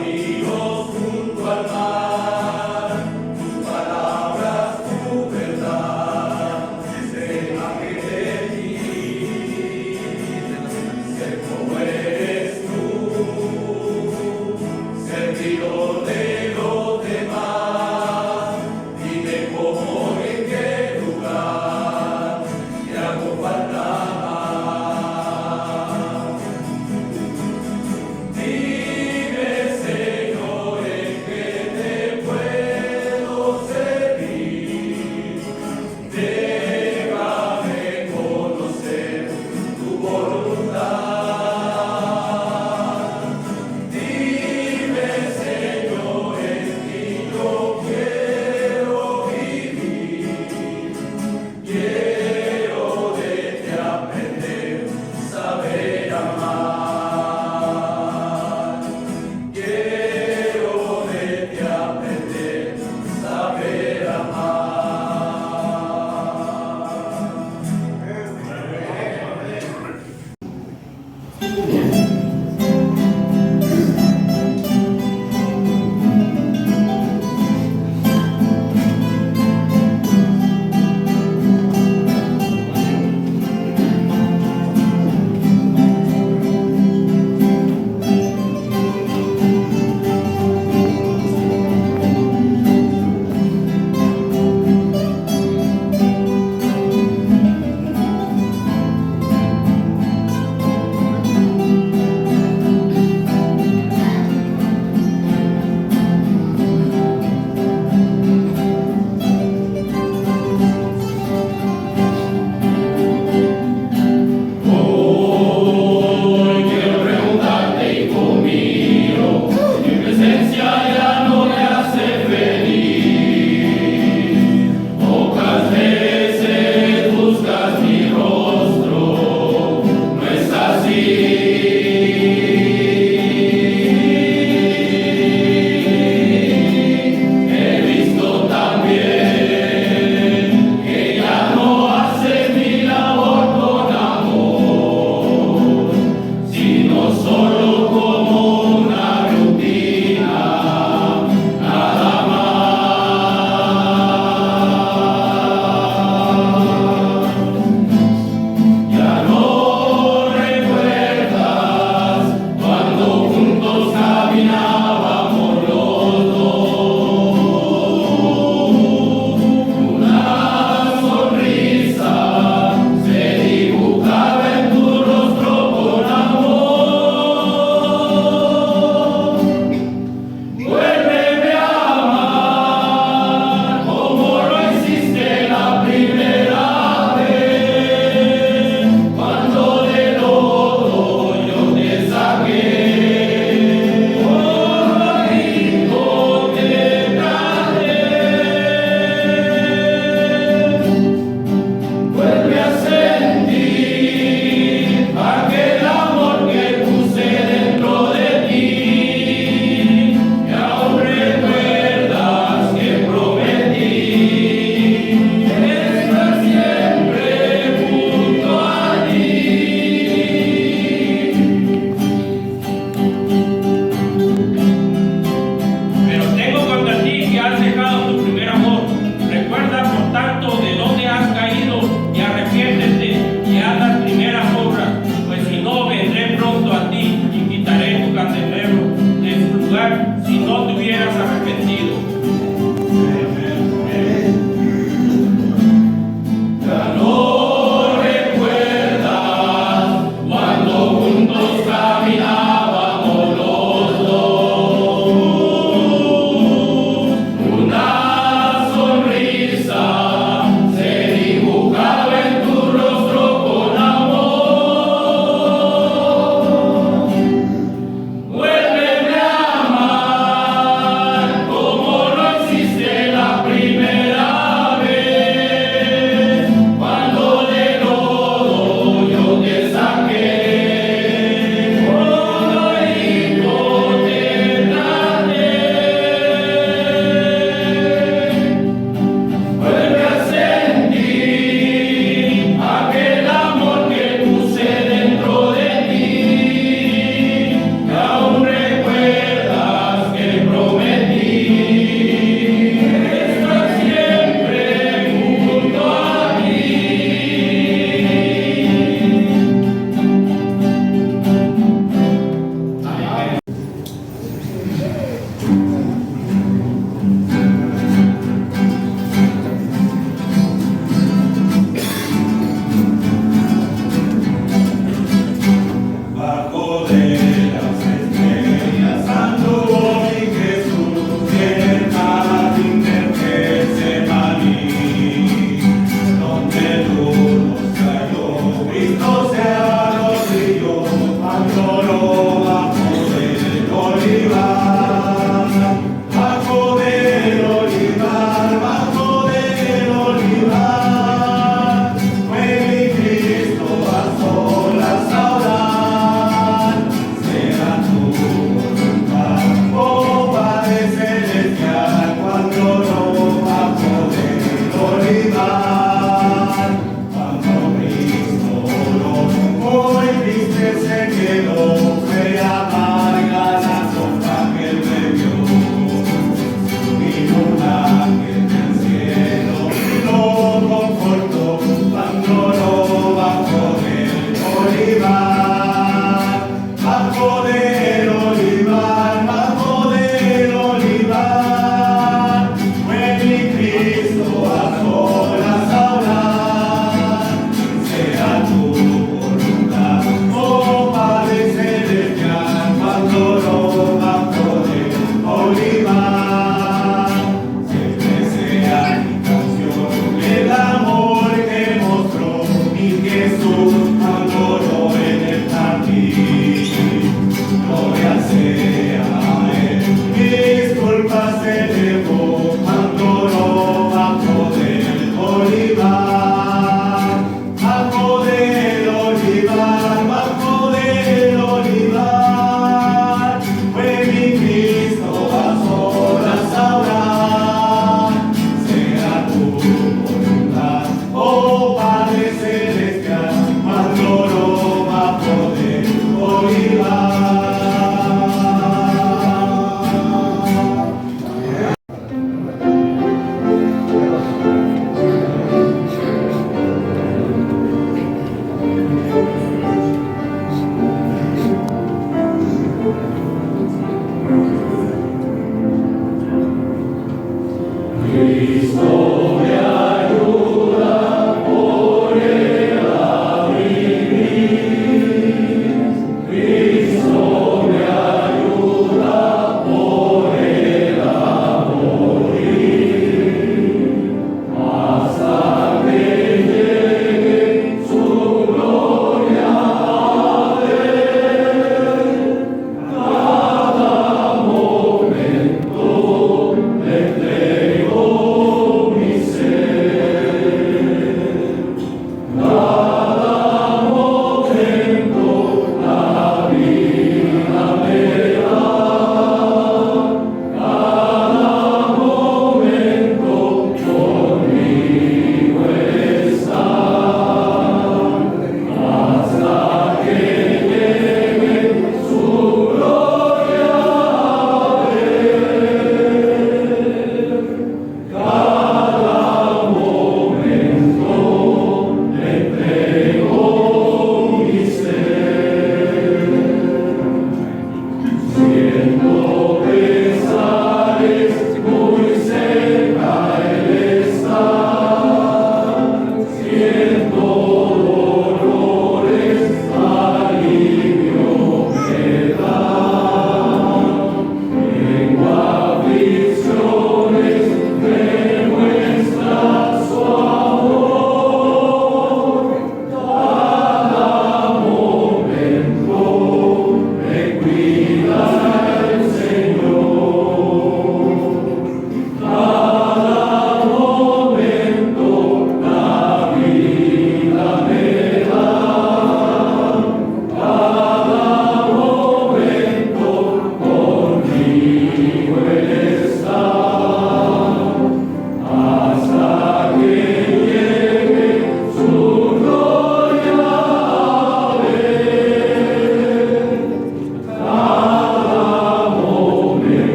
caminos junto al mar, tus palabras, tu verdad, déjame de ti, ser como eres tú, servidor de los demás, dime cómo, en qué lugar, te hago falta más. Dime, Señor, en qué te puedo servir, déjame conocer tu voluntad. Dime, Señor,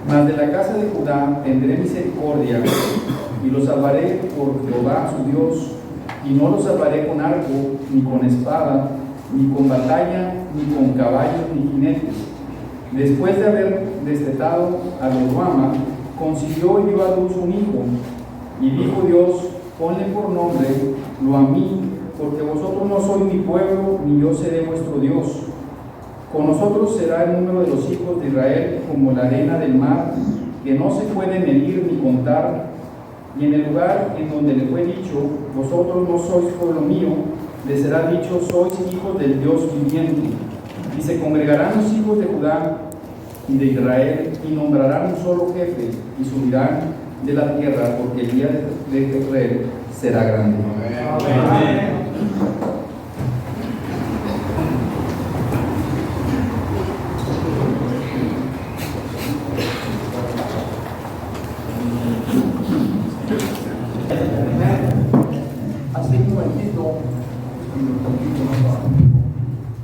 Mas de la casa de Judá tendré misericordia, y los salvaré por Jehová su Dios, y no los salvaré con arco, ni con espada, ni con batalla, ni con caballos, ni jinetes. Después de haber destetado a Roboam, concibió y dio a luz un hijo, Y dijo Dios: ponle por nombre lo a mí, porque vosotros no sois mi pueblo, ni yo seré vuestro Dios. Con nosotros será el número de los hijos de Israel como la arena del mar, que no se puede medir ni contar. Y en el lugar en donde le fue dicho: vosotros no sois pueblo mío, les será dicho: sois hijos del Dios viviente. Y se congregarán los hijos de Judá y de Israel, y nombrarán un solo jefe, y subirán de la tierra, porque el día de Israel será grande. Amén.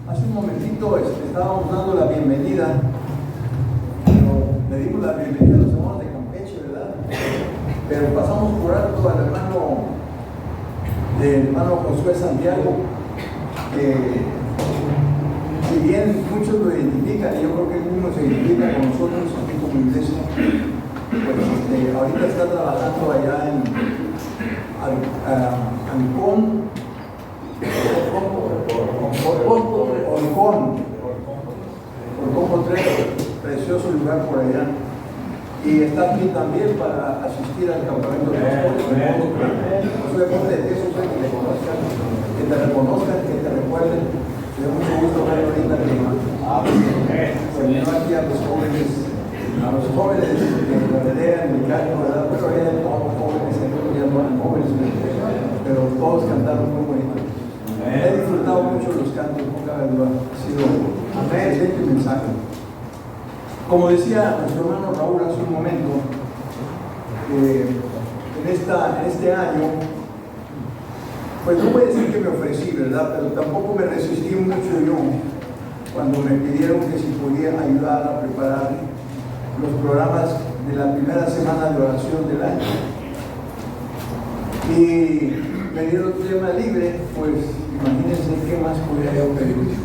Hace un momentito estábamos dando la bienvenida, pero le dimos la bienvenida a los hermanos de Campeche, ¿verdad? Pero pasamos por alto al hermano Josué Santiago, que si bien muchos lo identifican, y yo creo que él mismo se identifica con nosotros aquí como iglesia, pues ahorita está trabajando allá en Ancón, Orcón, precioso lugar por allá. Y está aquí también para asistir al campamento de los Posiblemente de eso que te conozcan, que te reconozcan, que te recuerden. Me da mucho gusto ver ahorita que terminó aquí a los jóvenes que me rodean, mi cargo, ¿verdad? Pero ya todos jóvenes, ya no eran jóvenes, pero todos cantaron muy bonito. He disfrutado mucho los cantos, no cabe duda. Ha sido un excelente mensaje. Como decía nuestro hermano Raúl hace un momento, en este año, pues no voy a decir que me ofrecí, ¿verdad? Pero tampoco me resistí mucho yo cuando me pidieron que si podía ayudar a preparar los programas de la primera semana de oración del año. Y me dieron tema libre, pues imagínense qué más podría yo pedir.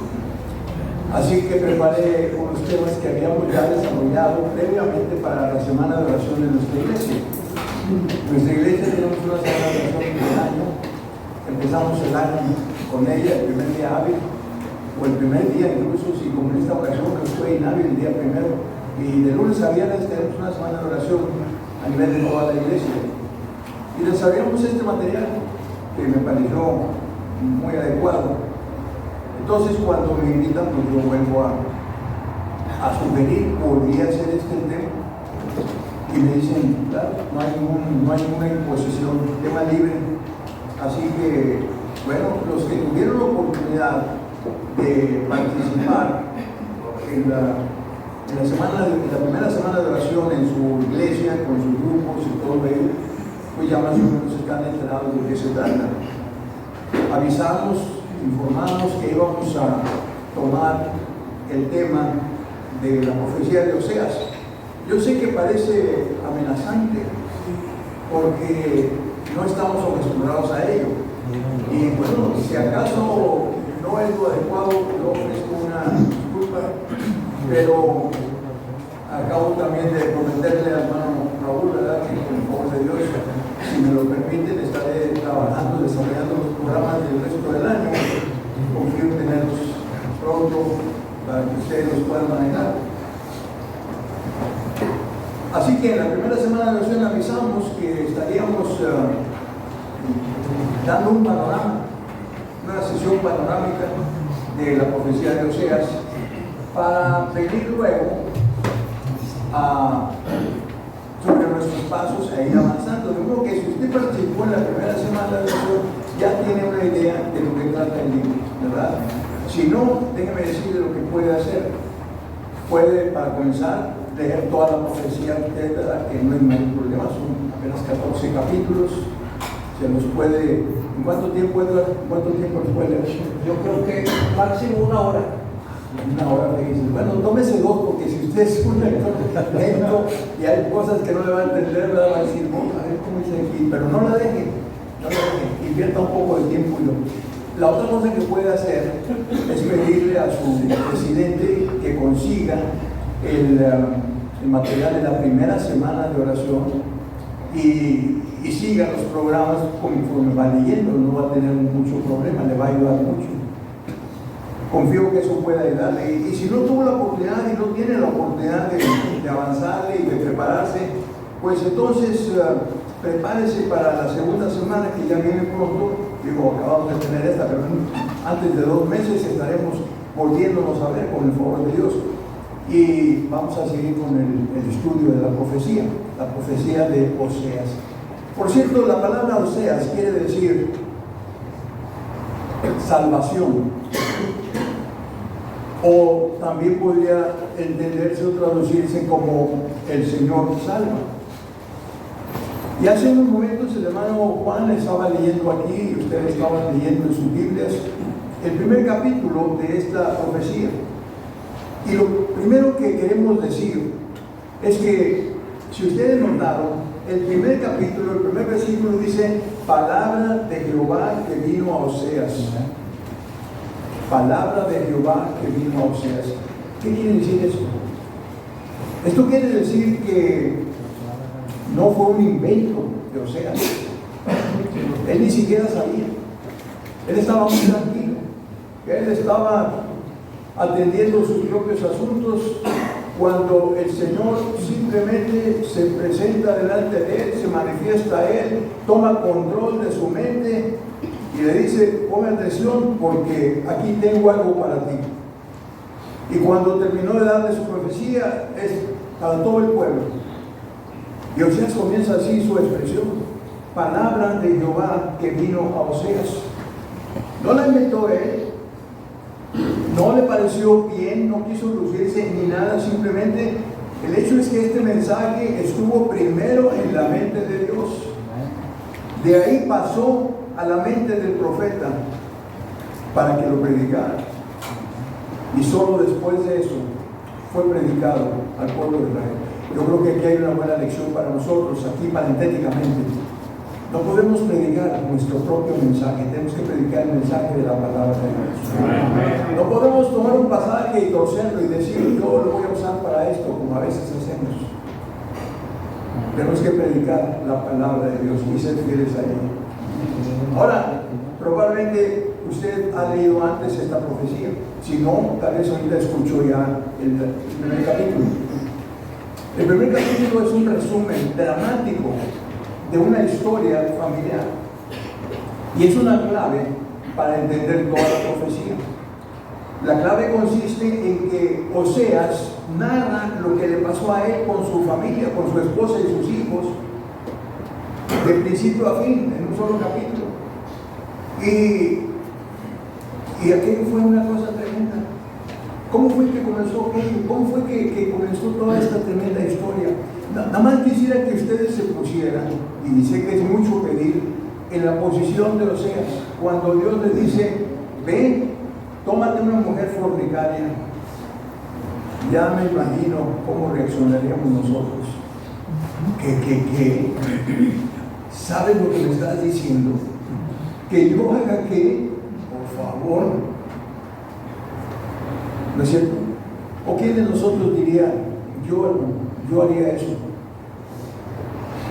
Así que preparé unos temas que habíamos ya desarrollado previamente para la semana de oración de nuestra iglesia. Nuestra iglesia tenemos una semana de oración del año. Empezamos el año con ella, el primer día hábil, o el primer día incluso, si como en esta ocasión que fue inhábil el día primero. Y de lunes a viernes tenemos una semana de oración a nivel de toda la iglesia. Y desarrollamos este material que me pareció muy adecuado. Entonces, cuando me invitan, pues yo vuelvo a sugerir, podría ser este el tema. Y me dicen, claro, no hay ninguna imposición, tema libre. Así que, bueno, los que tuvieron la oportunidad de participar en la primera semana de oración en su iglesia, con sus grupos y todo ello, pues ya más o menos están enterados de qué se trata. Avisamos, informamos que íbamos a tomar el tema de la profecía de Oseas. Yo sé que parece amenazante porque no estamos acostumbrados a ello. Y bueno, si acaso no es lo adecuado, yo ofrezco una disculpa, pero acabo también de prometerle al hermano Raúl, ¿verdad?, que con el favor de Dios, si me lo permiten, estaré trabajando, desarrollando los programas del resto del año. Confío en tenerlos pronto para que ustedes los puedan manejar. Así que en la primera semana de oración avisamos que estaríamos dando un panorama, una sesión panorámica de la profecía de Oseas, para venir luego sobre nuestros pasos e ir avanzando. De modo que si usted participó en la primera semana de oración, ya tiene una idea de lo que trata el libro, ¿verdad? Si no, déjeme decirle lo que puede hacer. Puede, para comenzar, leer toda la profecía, ¿verdad?, que no hay ningún problema, son apenas 14 capítulos. Se los puede. ¿En cuánto tiempo, Edward? ¿En cuánto tiempo los puede leer? Yo creo que máximo una hora. Una hora, le dices. Bueno, tómese dos, porque si usted es un lector lento y hay cosas que no le va a entender, ¿verdad?, va a decir, no, a ver cómo dice aquí, pero no la deje, invierta un poco de tiempo. La otra cosa que puede hacer es pedirle a su presidente que consiga el material de la primera semana de oración y y siga los programas conforme va leyendo, no va a tener mucho problema, le va a ayudar mucho. Confío que eso pueda ayudarle. Y si no tuvo la oportunidad y no tiene la oportunidad de avanzarle y de prepararse, pues entonces prepárese para la segunda semana que ya viene pronto. Digo, acabamos de tener esta, pero antes de 2 meses estaremos volviéndonos a ver con el favor de Dios. Y vamos a seguir con el estudio de la profecía de Oseas. Por cierto, la palabra Oseas quiere decir salvación. O también podría entenderse o traducirse como el Señor salva. Y hace unos momentos el hermano Juan estaba leyendo aquí, y ustedes estaban leyendo en sus Biblias, el primer capítulo de esta profecía. Y lo primero que queremos decir es que, si ustedes notaron, el primer capítulo, el primer versículo dice, palabra de Jehová que vino a Oseas. Palabra de Jehová que vino a Oseas. ¿Qué quiere decir esto? Esto quiere decir que no fue un invento de Oseas. Él ni siquiera sabía. Él estaba muy tranquilo. Él estaba atendiendo sus propios asuntos cuando el Señor simplemente se presenta delante de él, se manifiesta a él, toma control de su mente y le dice, pon atención porque aquí tengo algo para ti. Y cuando terminó de darle su profecía, es para todo el pueblo. Y Oseas comienza así su expresión, palabra de Jehová que vino a Oseas. No la inventó él, no le pareció bien, no quiso lucirse ni nada, simplemente el hecho es que este mensaje estuvo primero en la mente de Dios. De ahí pasó a la mente del profeta para que lo predicara. Y solo después de eso fue predicado al pueblo de Israel. Yo creo que aquí hay una buena lección para nosotros, aquí parentéticamente. No podemos predicar nuestro propio mensaje, tenemos que predicar el mensaje de la palabra de Dios. No podemos tomar un pasaje y torcerlo y decir, yo lo voy a usar para esto, como a veces hacemos. Tenemos que predicar la palabra de Dios y ser fieles a ella. Ahora, probablemente usted ha leído antes esta profecía. Si no, tal vez ahorita escuchó ya el primer capítulo. El primer capítulo es un resumen dramático de una historia familiar. Y es una clave para entender toda la profecía. La clave consiste en que Oseas narra lo que le pasó a él con su familia, con su esposa y sus hijos, de principio a fin, en un solo capítulo. Y aquello fue una cosa tremenda. ¿Cómo fue que comenzó aquello? ¿Cómo fue que comenzó toda esta tremenda historia? Nada más quisiera que ustedes se pusieran, y sé que es mucho pedir, en la posición de Oseas, cuando Dios le dice, ven, tómate una mujer fornicaria. Ya me imagino cómo reaccionaríamos nosotros. ¿Qué? ¿Sabes lo que me estás diciendo? ¿Que yo haga qué? Por favor. ¿No es cierto? ¿O quién de nosotros diría, yo haría eso?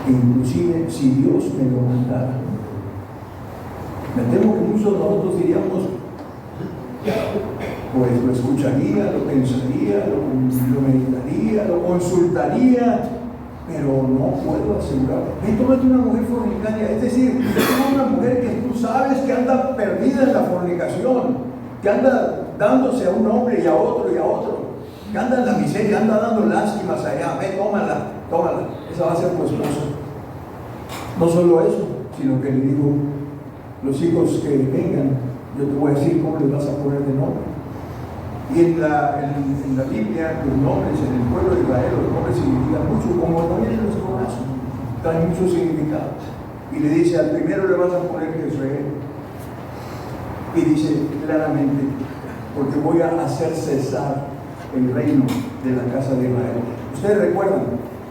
Inclusive si Dios me lo mandara. Me temo que muchos de nosotros diríamos, pues lo escucharía, lo pensaría, lo meditaría, lo consultaría, pero no puedo asegurar. Ven, tómate una mujer fornicaria, es decir, una mujer que tú sabes que anda perdida en la fornicación, que anda dándose a un hombre y a otro, que anda en la miseria, anda dando lástimas allá. Ven, tómala, esa va a ser tu esposa. No solo eso, sino que le digo, los hijos que vengan, yo te voy a decir cómo les vas a poner de nombre. Y en la Biblia, los nombres en el pueblo de Israel, los nombres significan mucho, como también en nuestro caso, traen mucho significado. Y le dice, al primero le vas a poner Jezreel. Y dice claramente, porque voy a hacer cesar el reino de la casa de Israel. Ustedes recuerdan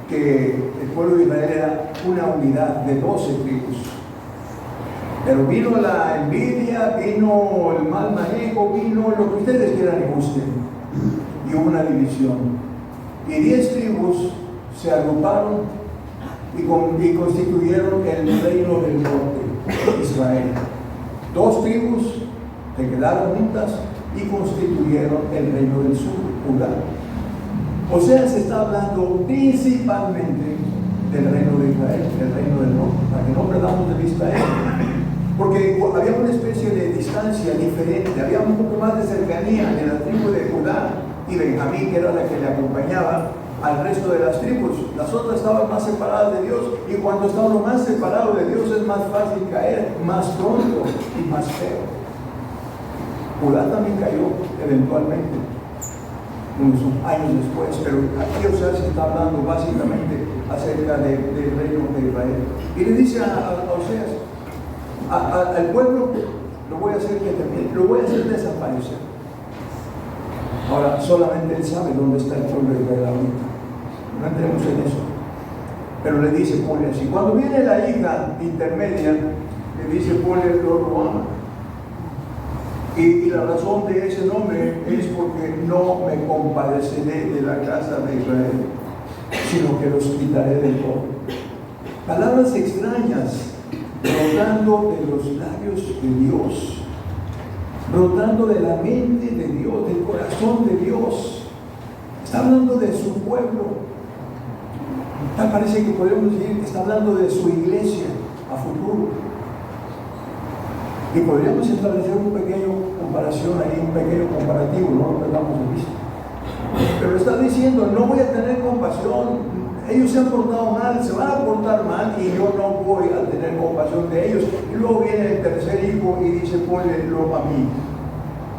que el pueblo de Israel era una unidad de 12 tribus. Pero vino la envidia, vino el mal manejo, vino lo que ustedes quieran y gusten. Y hubo una división. Y 10 tribus se agruparon y constituyeron el reino del norte, Israel. 2 tribus se quedaron juntas y constituyeron el reino del sur, Judá. O sea, se está hablando principalmente del reino de Israel, del reino del norte, para que no perdamos de vista eso. Porque había una especie de distancia diferente, había un poco más de cercanía en la tribu de Judá y Benjamín, que era la que le acompañaba al resto de las tribus. Las otras estaban más separadas de Dios, y cuando está uno más separado de Dios es más fácil caer, más pronto y más feo. Judá también cayó eventualmente, unos años después, pero aquí Oseas está hablando básicamente acerca del reino de Israel. Y le dice a Oseas, al pueblo lo voy a hacer que termine, lo voy a hacer desaparecer. Ahora, solamente él sabe dónde está el pueblo de Israel ahorita. No entremos en eso. Pero le dice, ponle así. Cuando viene la hija intermedia, le dice, ponle Roboam. Y la razón de ese nombre es porque no me compadeceré de la casa de Israel, sino que los quitaré de todo. Palabras extrañas, brotando de los labios de Dios, brotando de la mente de Dios, del corazón de Dios. Está hablando de su pueblo. Tal parece que podemos decir que está hablando de su iglesia a futuro. Y podríamos establecer un pequeño comparación ahí, un pequeño comparativo, no lo perdamos de vista. Pero está diciendo, no voy a tener compasión. Ellos se han portado mal, se van a portar mal, y yo no voy a tener compasión de ellos. Y luego viene el tercer hijo y dice, ponle-lo a mí.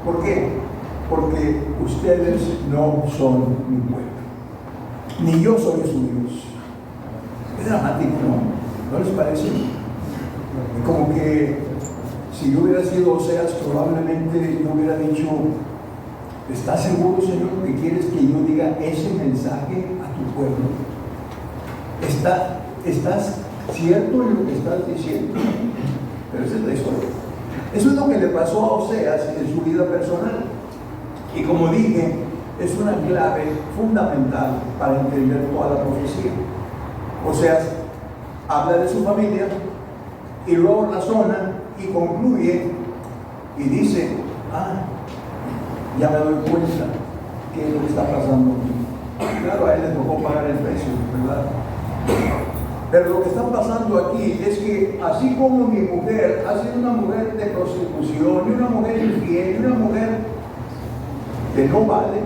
¿Por qué? Porque ustedes no son mi pueblo, ni yo soy su Dios. Es dramático, ¿no? ¿No les parece? Como que si yo hubiera sido Oseas, probablemente yo hubiera dicho, ¿estás seguro, Señor, que quieres que yo diga ese mensaje a tu pueblo? ¿Estás cierto en lo que estás diciendo? Pero esa es la historia. Eso es lo que le pasó a Oseas en su vida personal. Y como dije, es una clave fundamental para entender toda la profecía. Oseas habla de su familia y luego razona y concluye y dice, ya me doy cuenta qué es lo que está pasando aquí. Claro, a él le tocó pagar el precio, ¿verdad? Pero lo que está pasando aquí es que así como mi mujer ha sido una mujer de prostitución, y una mujer infiel, y una mujer que no vale,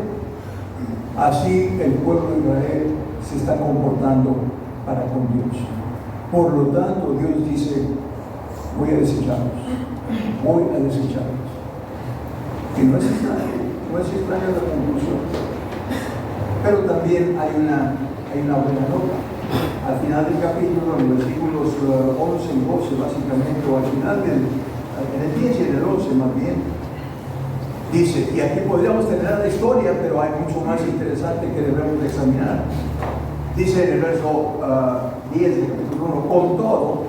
así el pueblo de Israel se está comportando para con Dios. Por lo tanto, Dios dice, voy a desecharlos. Y no es extraña la conclusión. Pero también hay una buena nota. Al final del capítulo, en los versículos 11 y 12, básicamente, o al final en el 10 y en el 11 más bien, dice, y aquí podríamos tener la historia, pero hay mucho más interesante que debemos de examinar. Dice en el verso 10 del capítulo 1, con todo,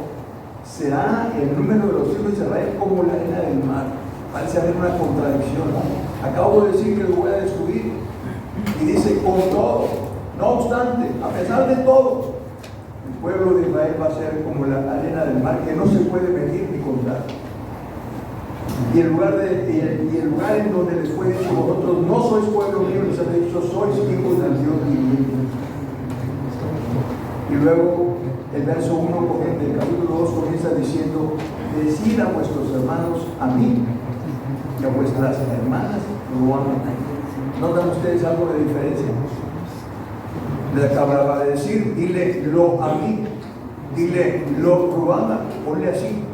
será el número de los hijos de Israel como la arena del mar. Parece haber una contradicción, ¿no? Acabo de decir que lo voy a destruir, y dice, con todo, no obstante, a pesar de todo, el pueblo de Israel va a ser como la arena del mar, que no se puede medir ni contar. Y el lugar en donde les fue dicho, vosotros no sois pueblo mío, les ha dicho, sois hijos del Dios viviente. Y luego el verso 1 del capítulo 2 comienza diciendo, decid a vuestros hermanos a mí y a vuestras hermanas lo aman. ¿Notan ustedes algo de diferencia? Le acababa de decir, dile lo a mí, dile lo ruama, ponle así.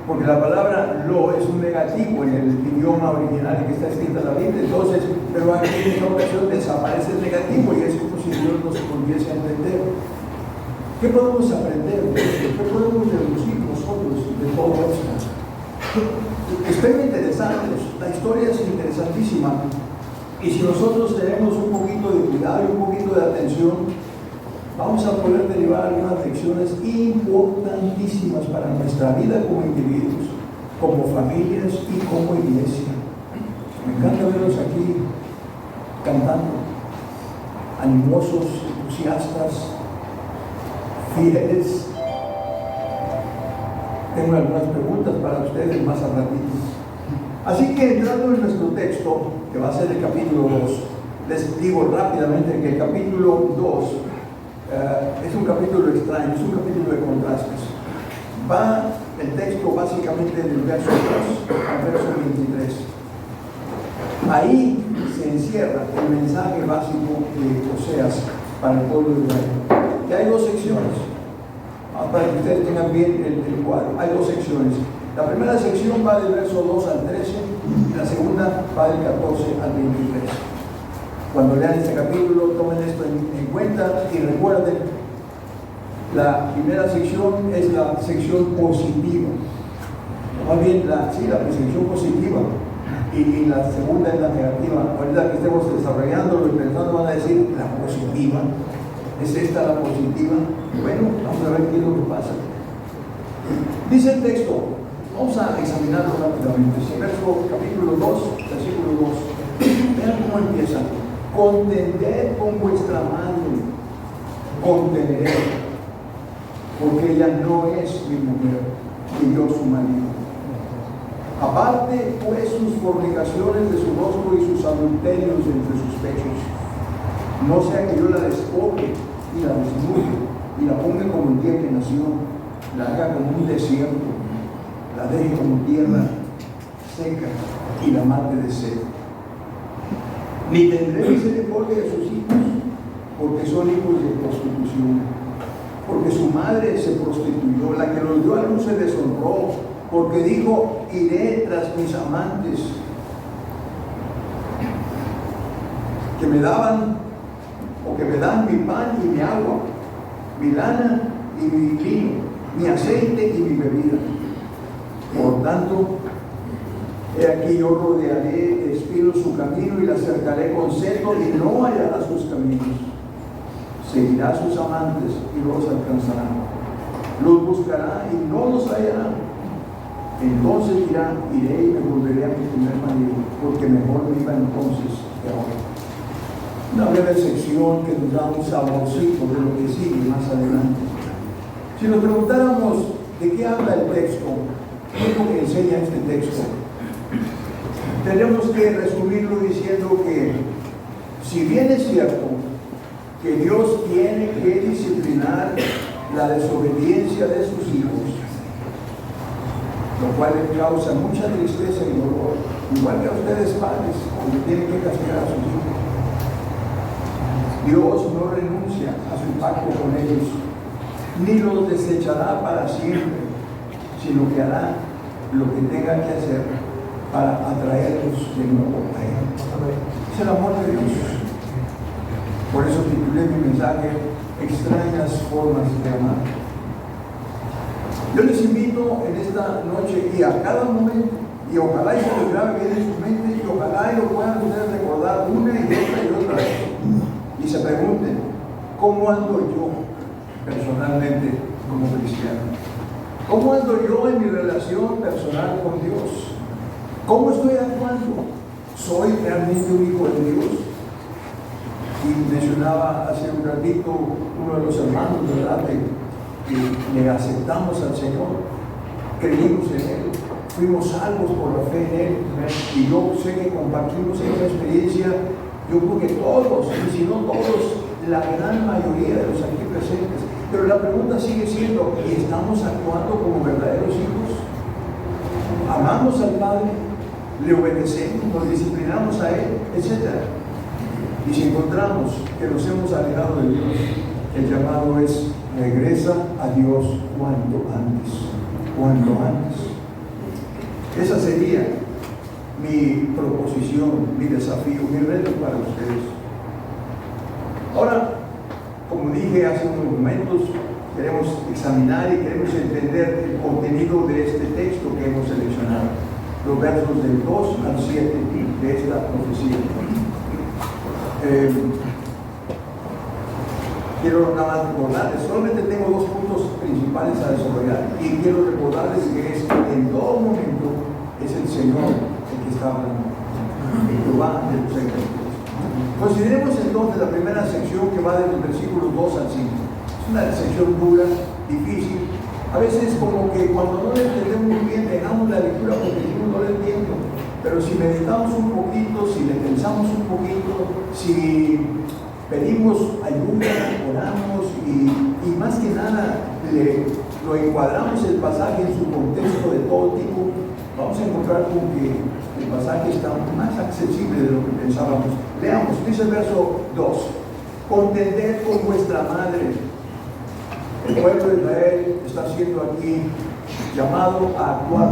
Porque la palabra lo es un negativo en el idioma original en que está escrita la Biblia. Entonces, pero aquí en esta ocasión desaparece el negativo y es como si Dios nos volviese a entender. ¿Qué podemos aprender de esto? ¿Qué podemos deducir nosotros de todo esto? Es muy interesante, la historia es interesantísima. Y si nosotros tenemos un poquito de cuidado y un poquito de atención, vamos a poder derivar algunas lecciones importantísimas para nuestra vida como individuos, como familias y como iglesia. Me encanta verlos aquí cantando, animosos, entusiastas, fieles. Tengo algunas preguntas para ustedes más a ratito. Así que entrando en nuestro texto, que va a ser el capítulo 2, les digo rápidamente que el capítulo 2 es un capítulo extraño, es un capítulo de contrastes. Va el texto básicamente del verso 2 al verso 23. Ahí se encierra el mensaje básico de Oseas para el pueblo de Israel. Y hay dos secciones, para que ustedes tengan bien el cuadro. Hay dos secciones. La primera sección va del verso 2 al 13 y la segunda va del 14 al 23. Cuando lean este capítulo, tomen esto en cuenta y recuerden, la primera sección es la sección positiva. Más bien, la sección positiva. Y la segunda es la negativa. Ahorita que estemos desarrollándolo y pensando, van a decir la positiva. ¿Es esta la positiva? Bueno, vamos a ver qué es lo que pasa. Dice el texto, vamos a examinarlo rápidamente. Verso capítulo 2, versículo 2. Vean cómo empieza. Contended con vuestra madre, contenderé, porque ella no es mi mujer, y yo su marido. Aparte pues sus fornicaciones de su rostro y sus adulterios entre sus pechos, no sea que yo la despoje y la desnude y la ponga como el día que nació, la haga como un desierto, la deje como tierra seca y la mate de sed. Ni tendré misericordia de sus hijos, porque son hijos de prostitución, porque su madre se prostituyó, la que los dio a luz se deshonró, porque dijo, iré tras mis amantes, que me daban, o que me dan mi pan y mi agua, mi lana y mi lino, mi aceite y mi bebida. Por tanto, he aquí yo rodearé de espinos su camino y la cercaré con cetro y no hallará sus caminos. Seguirá sus amantes y los alcanzará. Los buscará y no los hallará. Entonces dirá, iré y me volveré a mi primer marido, porque mejor me iba entonces que ahora. Una breve sección que nos da un saborcito de lo que sigue más adelante. Si nos preguntáramos de qué habla el texto, ¿qué es lo que enseña este texto? Tenemos que resumirlo diciendo que, si bien es cierto que Dios tiene que disciplinar la desobediencia de sus hijos, lo cual le causa mucha tristeza y dolor, igual que a ustedes padres, cuando tienen que castigar a sus hijos, Dios no renuncia a su pacto con ellos, ni los desechará para siempre, sino que hará lo que tenga que hacer para atraerlos de nuevo a Él. Es el amor de Dios. Por eso titulé mi mensaje Extrañas formas de amar. Yo les invito en esta noche y a cada momento, y ojalá y se lo grabe bien en su mente, y ojalá y lo puedan ustedes recordar una y otra vez, y se pregunten, ¿cómo ando yo personalmente como cristiano? ¿Cómo ando yo en mi relación personal con Dios? ¿Cómo estoy actuando? ¿Soy realmente un hijo de Dios? Y mencionaba hace un ratito uno de los hermanos, ¿verdad?, que le aceptamos al Señor, creímos en Él, fuimos salvos por la fe en Él, y yo sé que compartimos esa experiencia. Yo creo que todos, y si no todos, la gran mayoría de los aquí presentes. Pero la pregunta sigue siendo, ¿y estamos actuando como verdaderos hijos? ¿Amamos al Padre? ¿Le obedecemos? ¿Nos disciplinamos a Él? Etcétera. Y si encontramos que nos hemos alejado de Dios, el llamado es: regresa a Dios cuanto antes. Cuanto antes. Esa sería mi proposición, mi desafío, mi reto para ustedes. Ahora, como dije hace unos momentos, queremos examinar y queremos entender el contenido de este texto que hemos seleccionado, los versos del 2 al 7 de esta profecía. Quiero nada más recordarles, solamente tengo dos puntos principales a desarrollar, y quiero recordarles que es en todo momento es el Señor el que está hablando, el Jehová de los ejércitos. Consideremos entonces la primera sección, que va de los versículos 2 al 5. Si una sección dura, difícil. A veces como que cuando no le entendemos muy bien, dejamos la lectura porque yo no la entiendo. Pero si meditamos un poquito, si le pensamos un poquito, si pedimos ayuda, oramos y más que nada lo encuadramos el pasaje en su contexto de todo tipo, vamos a encontrar con que el pasaje está más accesible de lo que pensábamos. Leamos, dice el verso 2: contended con vuestra madre. El pueblo de Israel está siendo aquí llamado a actuar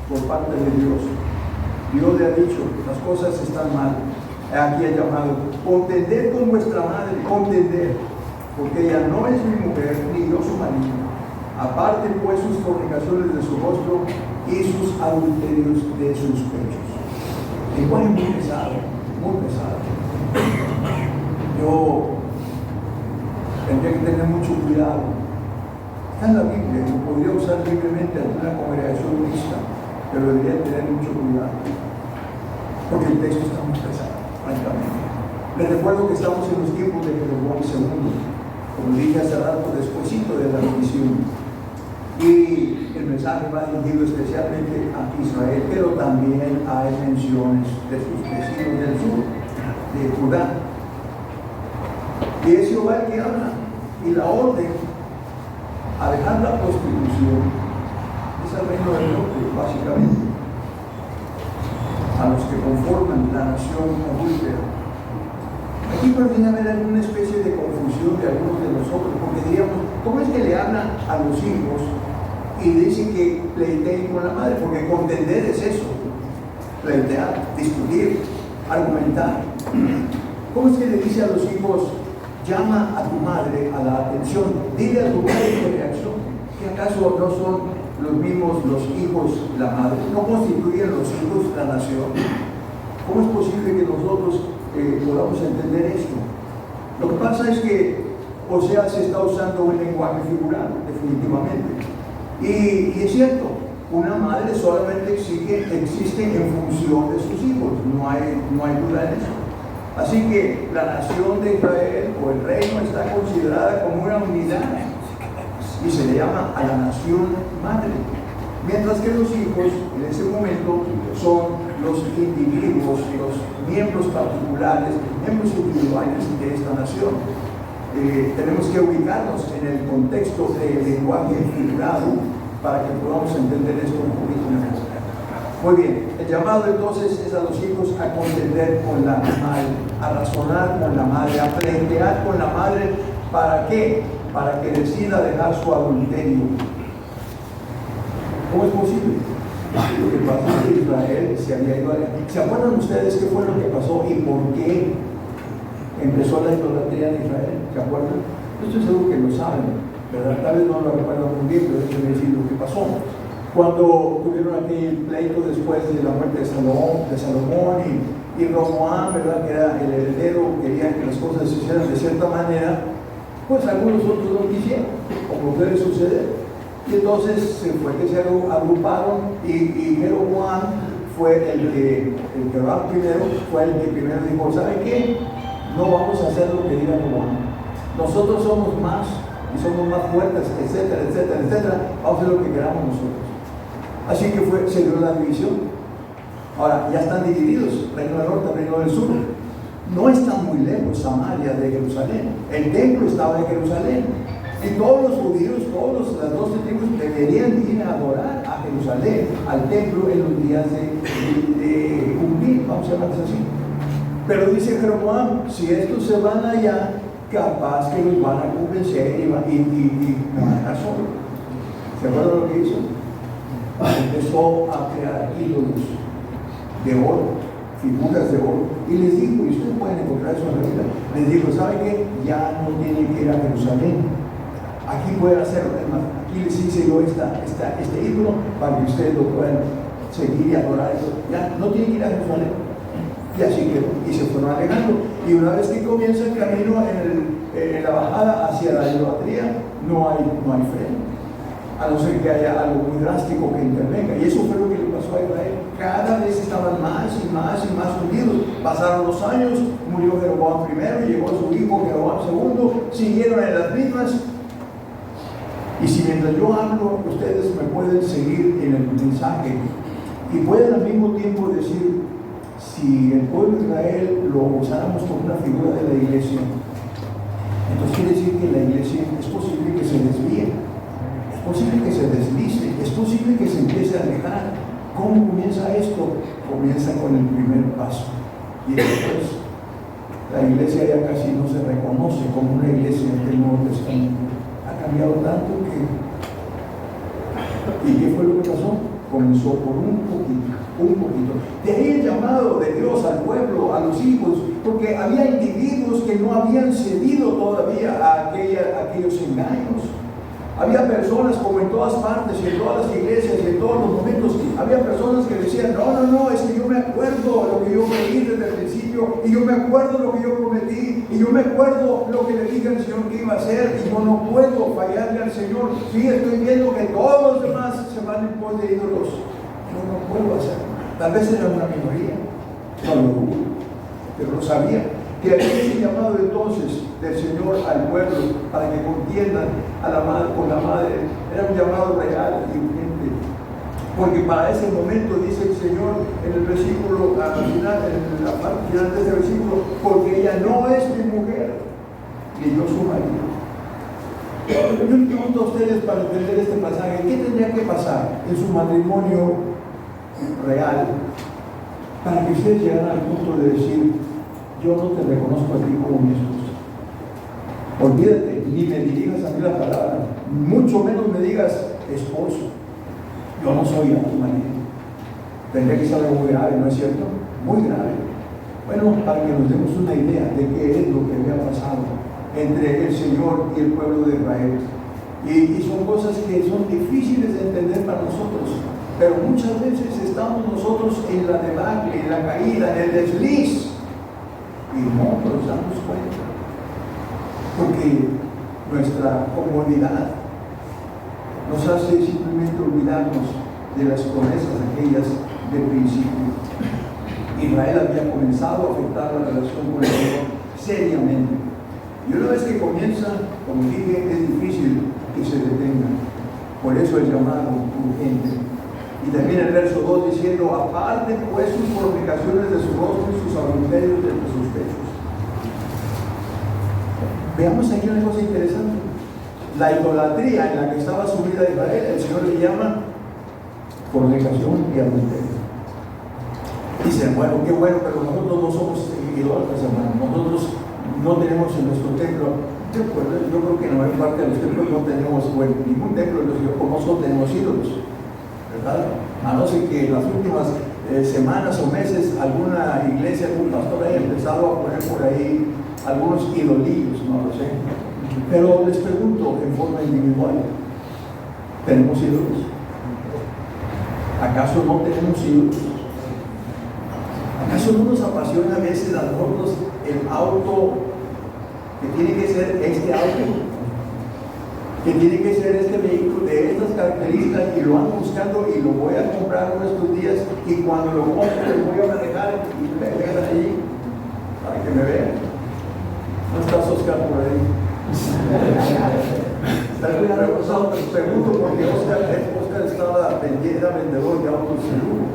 por parte de Dios. Dios le ha dicho, las cosas están mal. Aquí ha llamado, contended con vuestra madre, contender, porque ella no es mi mujer ni yo su marido. Aparte pues sus fornicaciones de su rostro y sus adulterios de sus pechos. El lenguaje muy pesado, muy pesado. Yo tendría que tener mucho cuidado. Está en la Biblia, lo podría usar libremente en una congregación mixta, pero debería tener mucho cuidado, porque el texto está muy pesado, francamente. Les recuerdo que estamos en los tiempos de Jeroboam II, como dije hace rato, despuésito de la bendición. Y el mensaje va dirigido especialmente a Israel, pero también hay menciones de sus vecinos del sur, de Judá. Y es Jehová el que habla, y la orden a dejar la prostitución es al reino del norte, básicamente, a los que conforman la nación adúltera. Aquí podría haber alguna especie de confusión de algunos de nosotros, porque diríamos, ¿cómo es que le hablan a los hijos y dicen que pleiteen con la madre? Porque contender es eso, pleitear, discutir, argumentar. ¿Cómo es que le dice a los hijos, llama a tu madre a la atención, dile a tu madre tu reacción? ¿Que acaso no son los mismos los hijos la madre? ¿No constituyen los hijos la nación? ¿Cómo es posible que nosotros podamos entender esto? Lo que pasa es que Oseas se está usando un lenguaje figurado, definitivamente. Y es cierto, una madre solamente existe en función de sus hijos, no hay duda en eso. Así que la nación de Israel o el reino está considerada como una unidad y se le llama a la nación madre. Mientras que los hijos en ese momento son los individuos, los miembros particulares, miembros individuales de esta nación. Tenemos que ubicarnos en el contexto del lenguaje figurado para que podamos entender esto un poquito mejor. Muy bien, el llamado entonces es a los hijos a contender con la madre, a razonar con la madre, a pleitear con la madre. ¿Para qué? Para que decida dejar su adulterio. ¿Cómo es posible? Lo que pasó es que Israel se había ido a... ¿Se acuerdan ustedes qué fue lo que pasó y por qué empezó la idolatría de Israel? ¿Se acuerdan? Esto es algo que lo saben, ¿verdad? Tal vez no lo recuerdan muy bien, pero déjenme decir lo que pasó. Cuando tuvieron aquel pleito después de la muerte de Salomón y Roboam, ¿verdad?, que era el heredero, quería que las cosas se hicieran de cierta manera, pues algunos otros no quisieron, como puede suceder. Y entonces que se agruparon y Jeroboam fue el que va primero, fue el que primero dijo, ¿sabe qué? No vamos a hacer lo que diga Roboam. Nosotros somos más y somos más fuertes, etcétera, etcétera, etcétera. Vamos a hacer lo que queramos nosotros. Así que se dio la división. Ahora, ya están divididos, reino del norte, reino del sur. No está muy lejos Samaria de Jerusalén. El templo estaba en Jerusalén. Y todos los judíos, las 12 tribus deberían ir a adorar a Jerusalén, al templo, en los días de cumplir, vamos a llamarles así. Pero dice Jeroboam, si estos se van allá, capaz que los van a convencer y van a dejar solo. ¿Se acuerdan lo que hizo? Empezó a crear ídolos de oro, figuras de oro, y les dijo, y ustedes pueden encontrar eso en la Biblia, les dijo, ¿saben qué? Ya no tienen que ir a Jerusalén, aquí pueden hacerlo, además, aquí les hice yo este ídolo para que ustedes lo puedan seguir y adorar eso. Ya no tienen que ir a Jerusalén. Y así quedó, y se fueron alejando. Y una vez que comienza el camino en la bajada hacia la idolatría, no hay freno, a no ser que haya algo muy drástico que intervenga. Y eso fue lo que le pasó a Israel. Cada vez estaban más y más y más hundidos. Pasaron los años, murió Jeroboam I, llegó su hijo Jeroboam II, siguieron en las mismas, Y si mientras yo hablo, ustedes me pueden seguir en el mensaje y pueden al mismo tiempo decir, si el pueblo de Israel lo usáramos como una figura de la iglesia, entonces quiere decir que la iglesia es posible que se desvíe, es posible que se deslice, es posible que se empiece a alejar. ¿Cómo comienza esto? Comienza con el primer paso. Y después la iglesia ya casi no se reconoce como una iglesia del Nuevo Testamento. Ha cambiado tanto que... ¿Y qué fue lo que pasó? Comenzó por un poquito. De ahí el llamado de Dios al pueblo, a los hijos, porque había individuos que no habían cedido todavía a aquellos engaños. Había personas, como en todas partes, y en todas las iglesias, y en todos los momentos, había personas que decían, no, es que yo me acuerdo lo que yo creí desde el principio, y yo me acuerdo lo que yo prometí, y yo me acuerdo lo que le dije al Señor que iba a hacer, y yo no puedo fallarle al Señor. Sí, estoy viendo que todos los demás se van en pos de ídolos. Yo no puedo hacer. Tal vez era una minoría, pero lo sabía. Que había ese llamado entonces del Señor al pueblo para que contiendan con la madre, era un llamado real y urgente, porque para ese momento dice el Señor en el versículo final, en la parte final de ese versículo, porque ella no es mi mujer ni yo su marido. Yo les pregunto a ustedes, para entender este pasaje, ¿qué tendría que pasar en su matrimonio real para que ustedes llegaran al punto de decir, yo no te reconozco a ti como mi esposa? Olvídate, ni me dirijas a mí la palabra, mucho menos me digas esposo. Yo no soy a tu marido. Tendría que ser algo muy grave, ¿no es cierto? Muy grave. Bueno, para que nos demos una idea de qué es lo que había pasado entre el Señor y el pueblo de Israel. Y son cosas que son difíciles de entender para nosotros, pero muchas veces estamos nosotros en la debacle, en la caída, en el desliz, y no nos damos cuenta, porque nuestra comodidad nos hace simplemente olvidarnos de las promesas aquellas del principio. Israel había comenzado a afectar la relación con el Señor seriamente, y una vez que comienza, como dije, es difícil que se detenga. Por eso el llamado urgente. Y también el verso 2 diciendo, aparte pues sus fornicaciones de su rostro y sus adulterios de sus pechos. Veamos aquí una cosa interesante. La idolatría en la que estaba sumida Israel, el Señor le llama fornicación y adulterio. Dicen, bueno, qué bueno, pero nosotros no somos idólatras, hermano. Nosotros no tenemos en nuestro templo. Yo creo que en la mayor parte de los templos no tenemos, bueno, ningún templo de los que yo conozco tenemos ídolos, ¿verdad? A no ser que en las últimas semanas o meses alguna iglesia, algún pastor haya empezado a poner por ahí algunos idolillos, no lo sé. Pero les pregunto en forma individual, ¿tenemos ídolos? ¿Acaso no tenemos ídolos? ¿Acaso no nos apasiona a veces a nosotros el auto que tiene que ser este auto, que tiene que ser este vehículo de estas características, y lo ando buscando y lo voy a comprar uno de estos días, y cuando lo compre lo voy a manejar y me pegan ahí para que me vean? ¿No estás, Oscar, por ahí? Pregunto porque Oscar estaba pendiente, era vendedor de autos de lujo.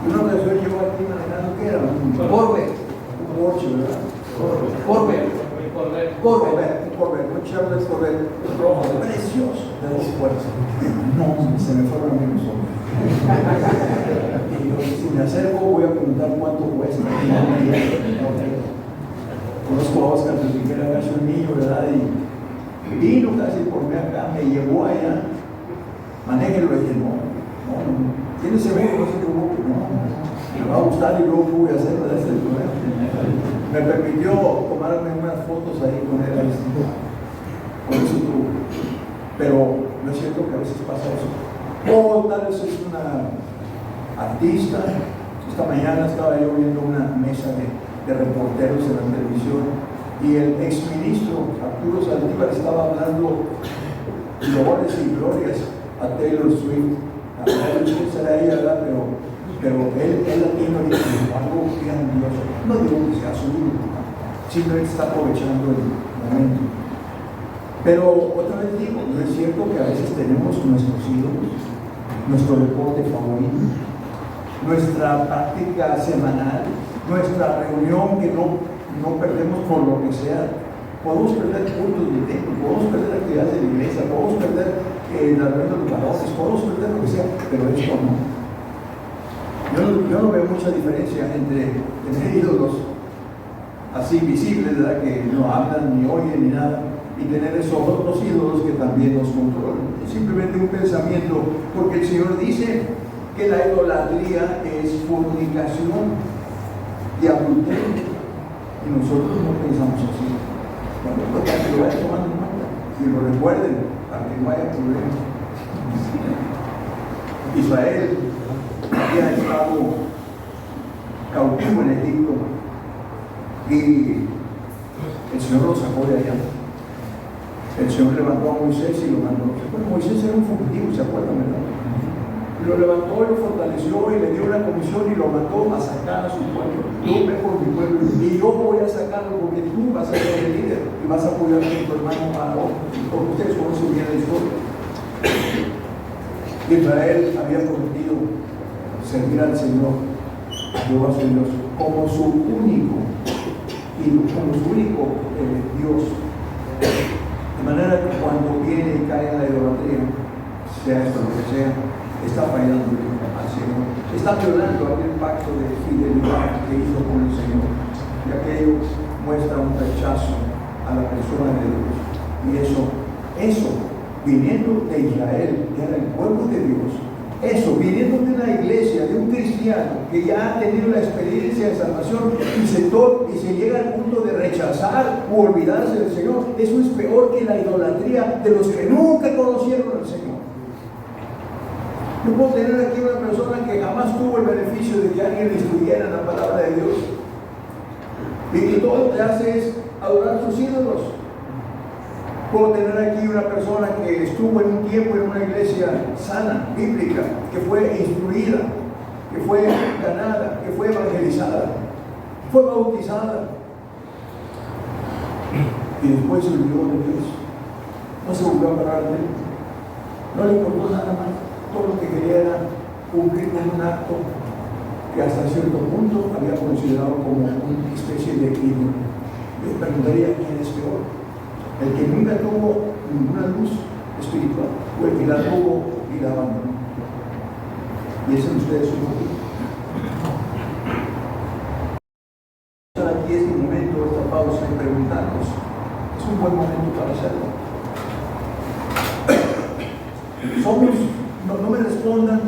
Y una ocasión llegó aquí manejando, ¿qué era? Un Porsche, ¿verdad? Corvette, un Chevrolet Corvette rojo, precioso, de 2 puertas. No, se me fueron a mí los ojos. Y yo, si me acerco, voy a preguntar cuánto cuesta. Conozco a Oscar desde que era casi un niño, ¿verdad? Y vino casi por mí acá, me llevó allá. Manéjelo, le dije, no, tiene seguro, no se preocupe, no, me va a gustar y luego voy a hacer, ¿verdad? Este es el problema. Me permitió tomarme unas fotos ahí con él, con ese truco. Pero no es cierto que a veces pasa eso. O tal vez es una artista. Esta mañana estaba yo viendo una mesa de reporteros en la televisión, y el exministro Arturo Saldívar estaba hablando loores y glorias a Taylor Swift. A Taylor Swift será ella, ¿verdad? Pero él la tiene algo grandioso. No digo que sea su vida, simplemente está aprovechando el momento. Pero otra vez digo, no es cierto que a veces tenemos nuestros ídolos, nuestro deporte favorito, nuestra práctica semanal, nuestra reunión que no perdemos por lo que sea. Podemos perder cultos de templo, podemos perder actividades de la iglesia, podemos perder la reunión de los varones, podemos perder lo que sea, pero esto no. Yo no veo mucha diferencia entre tener ídolos así visibles, ¿verdad? Que no hablan, ni oyen, ni nada, y tener esos otros ídolos que también nos controlan. Es simplemente un pensamiento, porque el Señor dice que la idolatría es fornicación y adulterio, y nosotros no pensamos así. Bueno, para que lo vayan tomando en cuenta y lo recuerden, para que no haya problema. Israel había estado cautivo en Egipto y el Señor lo sacó de allá. El Señor levantó a Moisés y lo mandó. Bueno, Moisés era un fugitivo, ¿se acuerdan, verdad? Y lo levantó y lo fortaleció y le dio una comisión y lo mandó a sacar a su pueblo. Yo me por mi pueblo y yo voy a sacarlo porque tú vas a ser el líder y vas a apoyar a tu hermano Aarón. Porque ustedes conocen bien la historia. Israel había prometido servir al Señor, a Jehová su Dios, como su único Dios. De manera que cuando viene y cae en la idolatría, sea esto lo que sea, está fallando al Señor, está violando aquel pacto de fidelidad que hizo con el Señor, y aquello muestra un rechazo a la persona de Dios. Y eso viniendo de Israel, que era el pueblo de Dios, eso viniendo de una iglesia, de un cristiano que ya ha tenido la experiencia de salvación y se llega al punto de rechazar o olvidarse del Señor, eso es peor que la idolatría de los que nunca conocieron al Señor. Yo puedo tener aquí una persona que jamás tuvo el beneficio de que alguien le instruyera la palabra de Dios y que todo lo que hace es adorar sus ídolos. Puedo tener aquí una persona que estuvo en un tiempo en una iglesia sana, bíblica, que fue instruida, que fue ganada, que fue evangelizada, fue bautizada y después se olvidó de Dios, no se volvió a parar de él, no le importó nada más, todo lo que quería era cumplir con un acto que hasta cierto punto había considerado como una especie de ídolo. Le preguntaría quién es peor: el que nunca tuvo ninguna luz espiritual, o el que la tuvo y la abandonó. Y ese en ustedes un poquito. Aquí es el momento, esta pausa, y preguntarnos. Es un buen momento para hacerlo. No me respondan,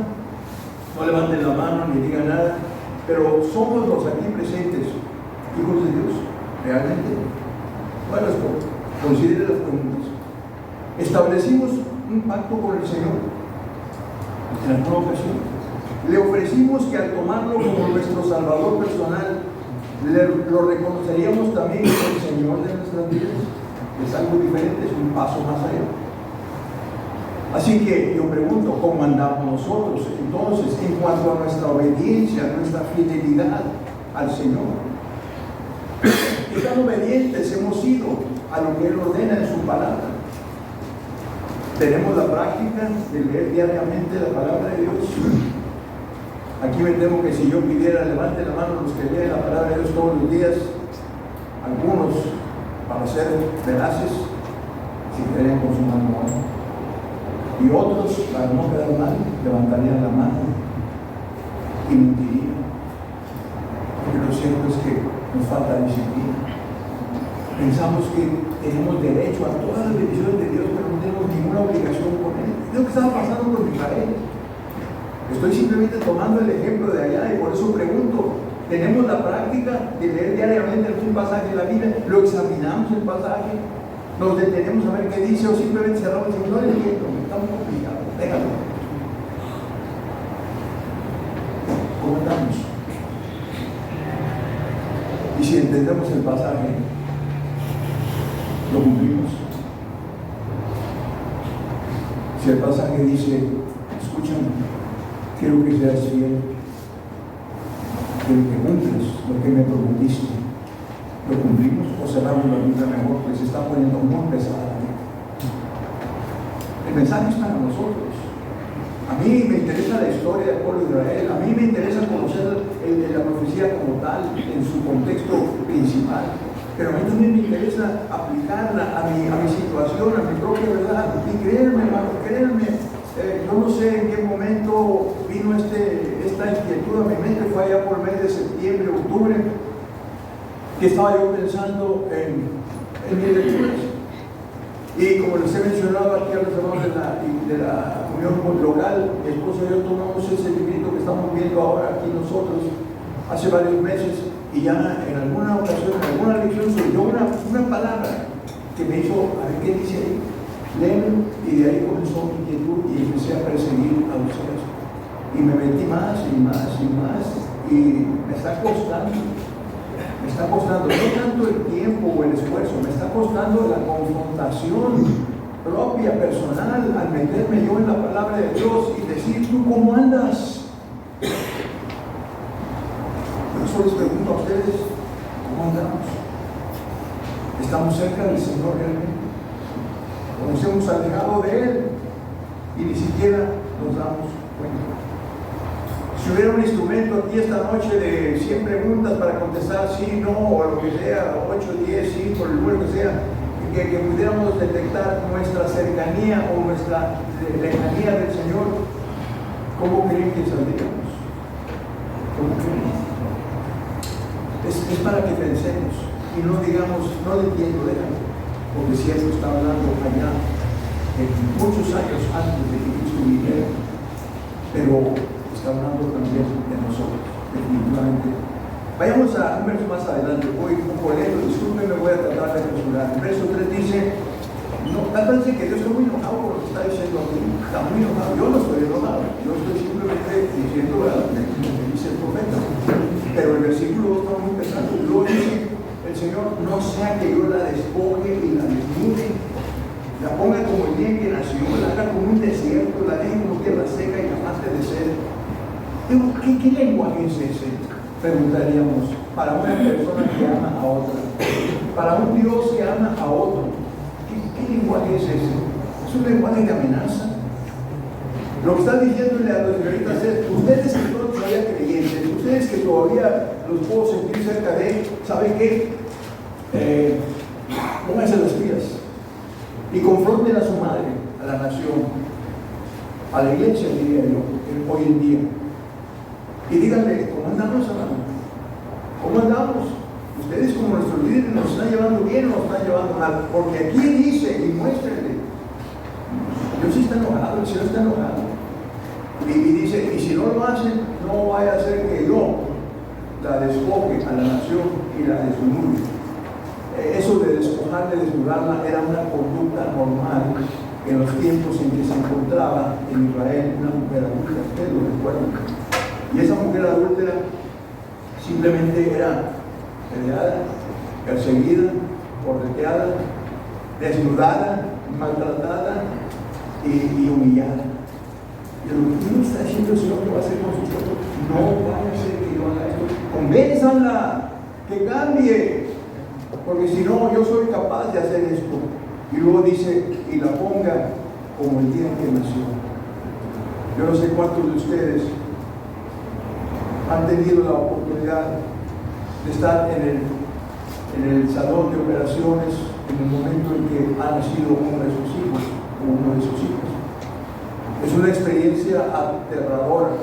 no levanten la mano ni digan nada, pero somos los aquí presentes, hijos de Dios, realmente. Bueno, considere las preguntas. Establecimos un pacto con el Señor en alguna ocasión. Le ofrecimos que al tomarlo como nuestro Salvador personal, lo reconoceríamos también como el Señor de nuestras vidas. Es algo diferente, es un paso más allá. Así que yo pregunto, ¿cómo andamos nosotros entonces en cuanto a nuestra obediencia, nuestra fidelidad al Señor? ¿Qué tan obedientes hemos sido a lo que Él ordena en su palabra? Tenemos la práctica de leer diariamente la palabra de Dios. Aquí me temo que si yo pidiera, levante la mano los que leen la palabra de Dios todos los días, algunos, para ser veraces, si creen con su mano, ¿no? Y otros, para no quedar mal, levantarían la mano y mentirían. Porque lo cierto es que nos falta disciplina. Pensamos que tenemos derecho a todas las bendiciones de Dios, pero no tenemos ninguna obligación con Él. Es lo que estaba pasando con Israel. Estoy simplemente tomando el ejemplo de allá y por eso pregunto, ¿tenemos la práctica de leer diariamente algún pasaje de la Biblia? ¿Lo examinamos el pasaje? ¿Nos detenemos a ver qué dice o simplemente cerramos y no le entiendo? Está muy complicado, déjalo. ¿Cómo estamos? Y si entendemos el pasaje, ¿lo cumplimos? Si el pasaje dice, escúchame, quiero que seas fiel, quiero que cumples lo que me prometiste, ¿lo cumplimos o cerramos la Biblia mejor? Pues se está poniendo muy pesada. El mensaje es para nosotros. A mí me interesa la historia del pueblo de Israel, a mí me interesa conocer la profecía como tal, en su contexto principal, pero a mí también me interesa aplicarla a mi situación, a mi propia verdad. Y créanme, hermano, créanme, yo no sé en qué momento vino esta inquietud a mi mente, fue allá por el mes de septiembre, octubre, que estaba yo pensando en mis lecturas. Y como les he mencionado aquí a los hermanos de la unión local, mi esposo y yo tomamos ese librito que estamos viendo ahora aquí nosotros hace varios meses, y ya en alguna ocasión, en alguna lección surgió una palabra que me hizo, a ver qué dice ahí, léelo, y de ahí comenzó mi inquietud y empecé a perseguir a ustedes. Y me metí más y más y más, y me está costando, no tanto el tiempo o el esfuerzo, me está costando la confrontación propia, personal, al meterme yo en la palabra de Dios y decir, ¿tú cómo andas? Por eso les pregunto a ustedes, ¿cómo andamos? ¿Estamos cerca del Señor realmente? ¿O nos hemos alejado de Él y ni siquiera nos damos cuenta? Si hubiera un instrumento aquí esta noche de 100 preguntas para contestar sí, no, o lo que sea, 8, 10, 5, el número que sea, que pudiéramos detectar nuestra cercanía o nuestra lejanía del Señor, ¿cómo creen que saldríamos? ¿Cómo creen? Es para que pensemos y no digamos, no le entiendo, déjame, porque si esto está hablando allá, muchos años antes de que Cristo viniera, pero está hablando también de nosotros, definitivamente. Vayamos a un verso más adelante, voy un poco lento, disculpen, me voy a tratar de apresurar. El verso 3 dice, no, tal vez que Dios está muy enojado por lo que está diciendo aquí, está muy enojado, yo no estoy enojado, yo estoy simplemente diciendo lo que dice el profeta, pero el versículo está muy pesado, luego dice, el Señor, no sea que yo la despoje y la desnude, la ponga como el día en que nació, la haga como un desierto, la deje como tierra seca y capaz de ser. ¿Qué lenguaje es ese? Preguntaríamos, para una persona que ama a otra, para un Dios que ama a otro. ¿Qué lenguaje es ese? ¿Es un lenguaje de amenaza? Lo que está diciéndole a los señoritas es, ustedes que son todavía creyentes, ustedes que todavía los puedo sentir cerca de él, ¿saben qué? Pónganse las pilas y confronten a su madre, a la nación, a la iglesia, diría yo, hoy en día. Y díganle, ¿cómo andamos, hermano? ¿Cómo andamos? Ustedes como nuestros líderes nos están llevando bien o nos están llevando mal, porque aquí dice, y muéstrenle, Dios está enojado, el Señor está enojado. Y dice, y si no lo hacen, no vaya a ser que yo la despoje a la nación y la desnude. Eso de despojar, de desnudarla, era una conducta normal en los tiempos en que se encontraba en Israel una mujer adulta. Ustedes lo recuerdan. Y esa mujer adúltera simplemente era peleada, perseguida, correteada, desnudada, maltratada y humillada. Pero ¿qué está diciendo el Señor que va a hacer con su pueblo? No vaya a ser que yo haga esto. Convénzanla, que cambie, porque si no, yo soy capaz de hacer esto. Y luego dice, y la ponga como el día en que nació. Yo no sé cuántos de ustedes han tenido la oportunidad de estar en el salón de operaciones en el momento en que ha nacido uno de sus hijos o uno de sus hijos. Es una experiencia aterradora.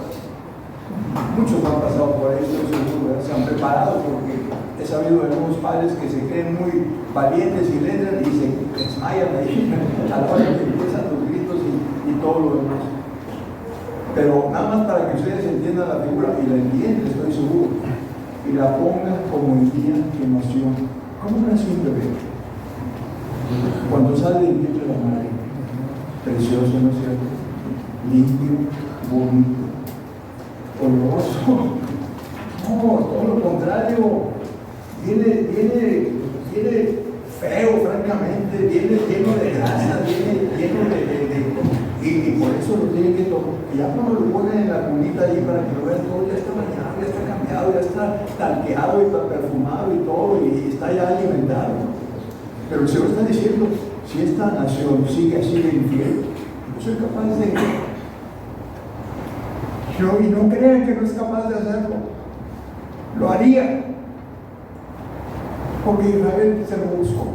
Muchos han pasado por eso, se han preparado, porque he sabido de algunos padres que se creen muy valientes y le entran y se desmayan ahí a la hora que empiezan los gritos y todo lo demás. Pero nada más para que ustedes entiendan la figura, y la entienden, estoy seguro, y la pongan como el día que nació. ¿Cómo nació un bebé? Cuando sale del vientre de la madre, precioso, ¿no es cierto? Limpio, bonito, oloroso. No, todo lo contrario. Viene feo, francamente, viene lleno de grasa, viene lleno y por eso lo tienen que tomar. Ya cuando lo ponen en la cunita ahí para que lo vean todo, ya está bañado, ya está cambiado, ya está talqueado y está perfumado y todo, y está ya alimentado. Pero el Señor está diciendo, si esta nación sigue así de infiel, Yo soy capaz de... Y no crean que no es capaz de hacerlo. Lo haría. Porque Israel se lo buscó.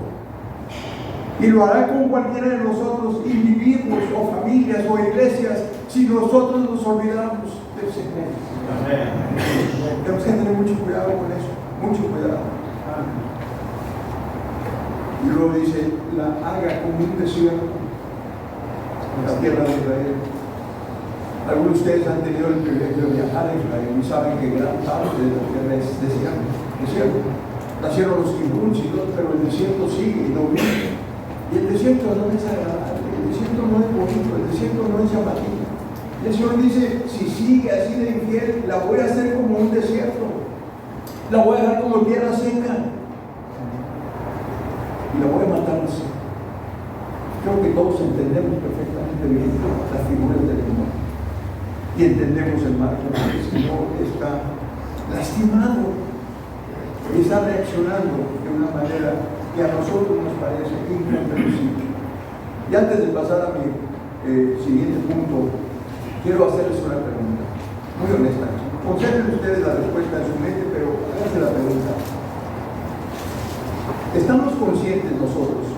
Y lo hará con cualquiera de nosotros, individuos o familias o iglesias, si nosotros nos olvidamos del Señor. Tenemos que tener mucho cuidado con eso, mucho cuidado. Y luego dice, la haga como un desierto en la tierra de Israel. Algunos de ustedes han tenido el privilegio de viajar a Israel y saben que gran parte de la tierra es desierto. Nacieron los kibbutz y todo, pero el desierto sigue y no viene. Y el desierto no es agradable, el desierto no es bonito, el desierto no es llamativo. Y el Señor dice, si sigue así de infiel, la voy a hacer como un desierto, la voy a dejar como tierra seca y la voy a matar así. Creo que todos entendemos perfectamente bien las figuras del Señor y entendemos el marco que el Señor está lastimado y está reaccionando de una manera que a nosotros nos parece incomprensible. Y antes de pasar a mi siguiente punto, quiero hacerles una pregunta, muy honesta. Concentren ustedes la respuesta en su mente, pero háganse la pregunta. ¿Estamos conscientes nosotros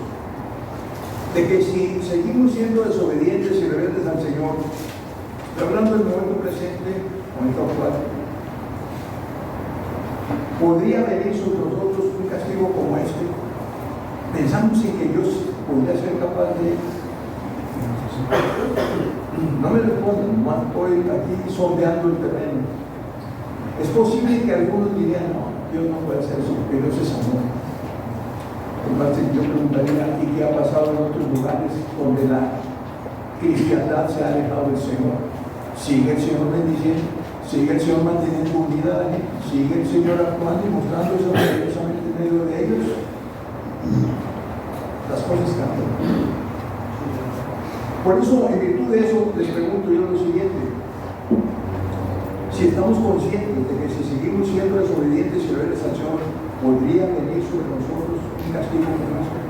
de que si seguimos siendo desobedientes y rebeldes al Señor, estoy hablando del momento presente, momento actual, podría venir sobre nosotros un castigo como este? Pensamos en que Dios podría ser capaz de... No me respondan, no estoy aquí sondeando el terreno. Es posible que algunos dirían, no, Dios no puede hacer eso, porque Dios es amor. Entonces yo preguntaría, ¿y qué ha pasado en otros lugares donde la cristiandad se ha alejado del Señor? ¿Sigue el Señor bendiciendo? ¿Sigue el Señor manteniendo unidad? ¿Sigue el Señor actuando y mostrando eso maravillosamente en medio de ellos? Las cosas cambian. Por eso, en virtud de eso, les pregunto yo lo siguiente. Si estamos conscientes de que si seguimos siendo desobedientes y rebeldes al Señor, podría venir sobre nosotros un castigo como este.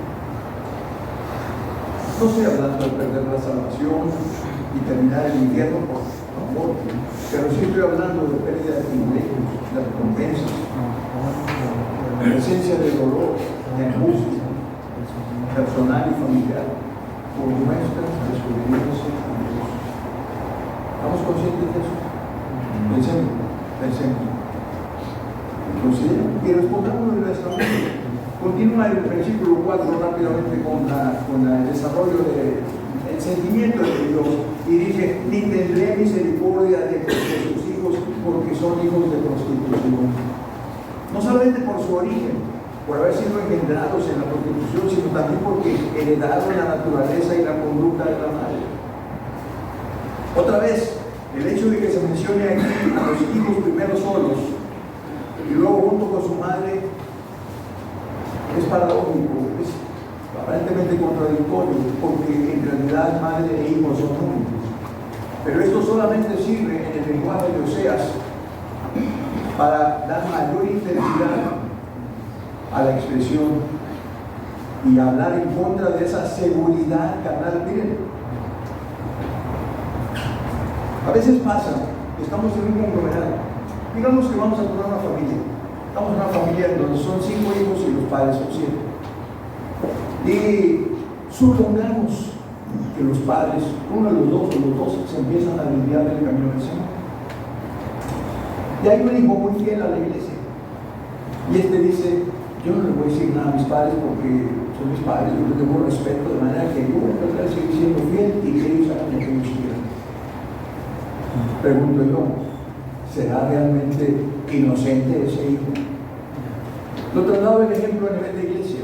No estoy hablando de perder la salvación y terminar el infierno por favor, pero sí estoy hablando de pérdida de privilegios, de recompensas, de presencia de dolor, de angustia personal y familiar por nuestra desobediencia a Dios. ¿Estamos conscientes de eso? Pensemos. Y respondamos en nuestra mente. Continúa el versículo 4 rápidamente con el desarrollo del sentimiento de Dios y dice, ni tendré misericordia de sus hijos porque son hijos de prostitución. No solamente por su origen, por haber sido engendrados en la prostitución, sino también porque heredaron la naturaleza y la conducta de la madre. Otra vez, el hecho de que se mencione aquí a los hijos primero solos y luego junto con su madre es paradójico, es aparentemente contradictorio, porque en realidad madre e hijos son únicos. Pero esto solamente sirve en el lenguaje de Oseas para dar mayor intensidad a la expresión y hablar en contra de esa seguridad carnal. Miren, a veces pasa que estamos en un conglomerado. Digamos que vamos a formar una familia. Estamos en una familia donde son 5 hijos y los padres son 7. Y supongamos que los padres, uno de los dos o los dos, se empiezan a desviar del camino del Señor. Y hay un hijo muy fiel a la iglesia. Y este dice, yo no le voy a decir nada a mis padres porque son mis padres, yo les tengo respeto, de manera que yo voy a tratar de seguir siendo fiel y que ellos hagan lo que ellos quieran. Pregunto yo, ¿será realmente inocente ese hijo? Lo traslado el ejemplo a nivel de iglesia.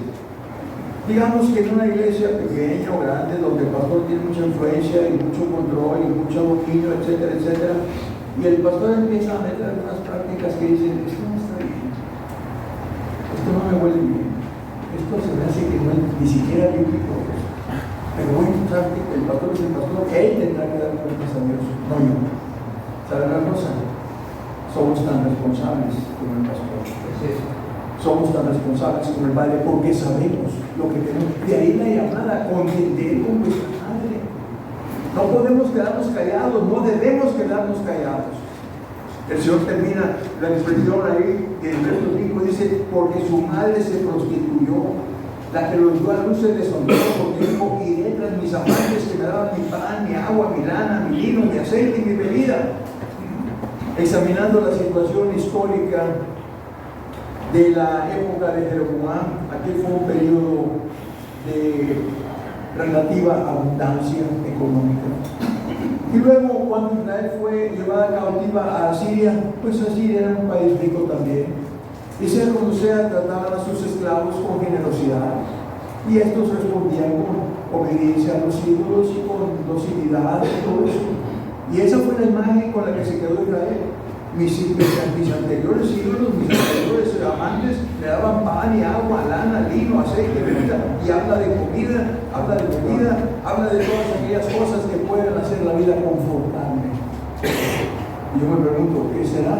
Digamos que en una iglesia pequeña o grande, donde el pastor tiene mucha influencia y mucho control y mucho dominio, etcétera, etcétera, y el pastor empieza a meter algunas prácticas que dicen, esto no está bien, esto no me huele bien, esto se me hace que no es ni siquiera bíblico. Pero bueno, el pastor es el pastor, él tendrá que dar cuentas a Dios, no yo. ¿Saben una cosa? Somos tan responsables como el pastor. Somos tan responsables como el padre porque sabemos lo que tenemos. De ahí la llamada, contender con vuestra madre. No podemos quedarnos callados, no debemos quedarnos callados. El Señor termina la expresión ahí, que en el verso 5 dice, porque su madre se prostituyó, la que los dio a luz se deshonró, porque dijo, iré tras mis amantes que me daban mi pan, mi agua, mi lana, mi vino, mi aceite y mi bebida. Examinando la situación histórica de la época de Jeroboam, aquí fue un periodo de relativa abundancia económica. Y luego, cuando Israel fue llevada cautiva a Asiria, pues Asiria era un país rico también. Y sea como sea, trataban a sus esclavos con generosidad. Y estos respondían con obediencia a los ídolos y con docilidad y todo eso. Y esa fue la imagen con la que se quedó Israel. Mis anteriores ídolos, mis anteriores amantes, le daban pan y agua, lana, lino, aceite, bebida, y habla de comida, habla de bebida, habla de todas aquellas cosas que pueden hacer la vida confortable. Y yo me pregunto, ¿qué será?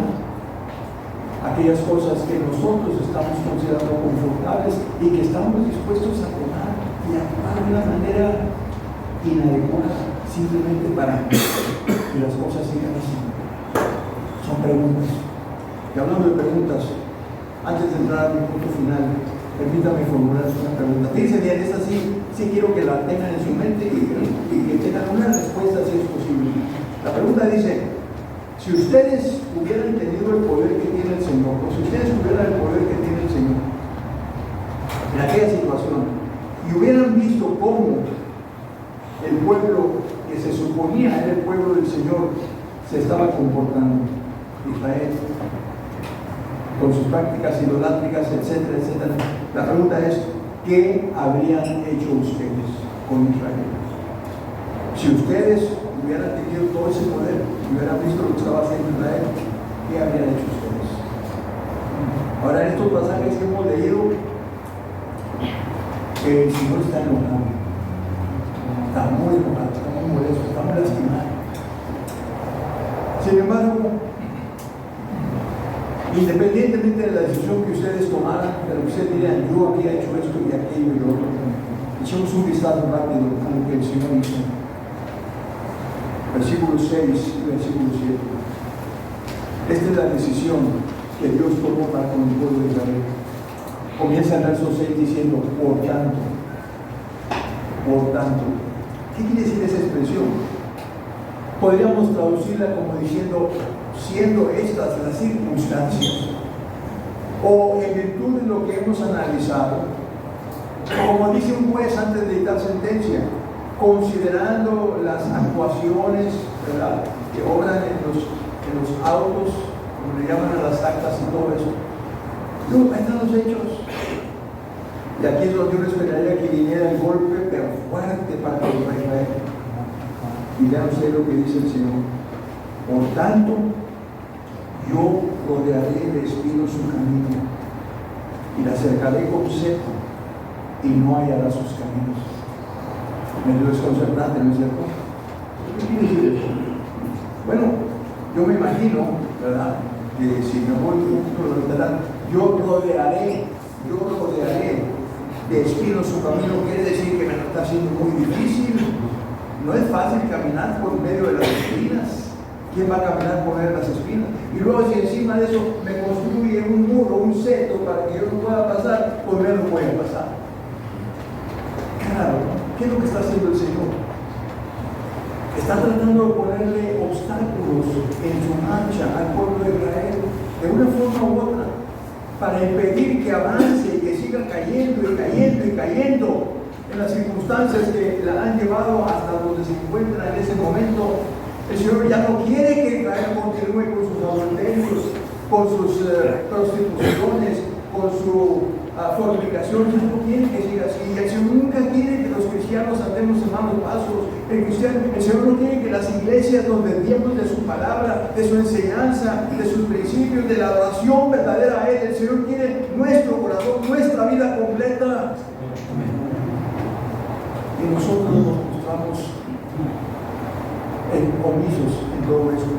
Aquellas cosas que nosotros estamos considerando confortables y que estamos dispuestos a tomar y actuar de una manera inadecuada, simplemente para que las cosas sigan así. Son preguntas. Y hablando de preguntas, antes de entrar a mi punto final, permítame formular una pregunta. Fíjense bien, esta sí quiero que la tengan en su mente y que tengan una respuesta si es posible. La pregunta dice, si ustedes hubieran tenido el poder que tiene el Señor, o si ustedes tuvieran el poder que tiene el Señor en aquella situación, y hubieran visto cómo el pueblo que se suponía era el pueblo del Señor se estaba comportando, Israel, con sus prácticas idolátricas, etcétera, etcétera. La pregunta es, ¿qué habrían hecho ustedes con Israel? Si ustedes hubieran tenido todo ese poder y hubieran visto lo que estaba haciendo Israel, ¿qué habrían hecho ustedes? Ahora, en estos pasajes que hemos leído, el Señor está enojado, está muy enojado, está muy molesto, está muy lastimado. Sin embargo, independientemente de la decisión que ustedes tomaran, de lo que ustedes dirían, yo había hecho esto y aquello y lo otro, echemos un vistazo rápido a lo que el Señor hizo. Versículo 6 y versículo 7. Esta es la decisión que Dios tomó para con el pueblo de Israel. Comienza el verso 6 diciendo, por tanto. ¿Qué quiere decir esa expresión? Podríamos traducirla como diciendo, siendo estas las circunstancias, o en virtud de lo que hemos analizado, como dice un juez antes de dictar sentencia, considerando las actuaciones, ¿verdad?, que obran en los autos, como le llaman a las actas y todo eso. No, ahí están los hechos. Y aquí es donde uno esperaría que viniera el golpe, pero fuerte para Israel. Y vean ustedes lo que dice el Señor. Por tanto, yo rodearé de espinos su camino y la cercaré con cepo y no hallará sus caminos. Medio desconcertante, ¿no es cierto? ¿Qué quiere decir eso? Bueno, yo me imagino, ¿verdad?, que si me voy un poquito literal, yo rodearé de espinos su camino, quiere decir que me lo está haciendo muy difícil. No es fácil caminar por medio de las espinas. ¿Quién va a caminar por medio de las espinas? Y luego, si encima de eso me construye un muro, un seto para que yo no pueda pasar, pues yo no voy a pasar. Claro, ¿qué es lo que está haciendo el Señor? Está tratando de ponerle obstáculos en su marcha al pueblo de Israel, de una forma u otra, para impedir que avance y que siga cayendo y cayendo y cayendo en las circunstancias que la han llevado hasta donde se encuentra en ese momento. El Señor ya no quiere que Israel continúe con sus adulterios, con sus prostituciones, con su fornicación. Ya no quiere que siga así. El Señor nunca quiere que los cristianos andemos en malos pasos. El Señor no quiere que las iglesias nos desviemos de su palabra, de su enseñanza, de sus principios, de la adoración verdadera a Él. El Señor quiere nuestro corazón, nuestra vida completa. Y nosotros nos mostramos omisos en todo esto.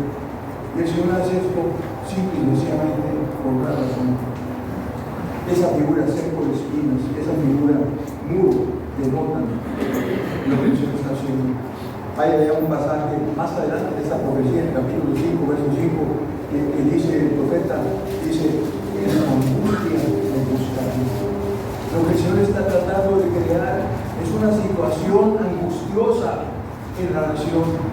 Y el Señor hace esto simple y sencillamente por una razón. Esa figura seco de espinas, esa figura muro, denota lo que el Señor está haciendo. Hay allá un pasaje más adelante de esta profecía, en el capítulo 5, verso 5, que dice el profeta, dice, en la angustia me buscaré. Lo que el Señor está tratando de crear es una situación angustiosa en la nación.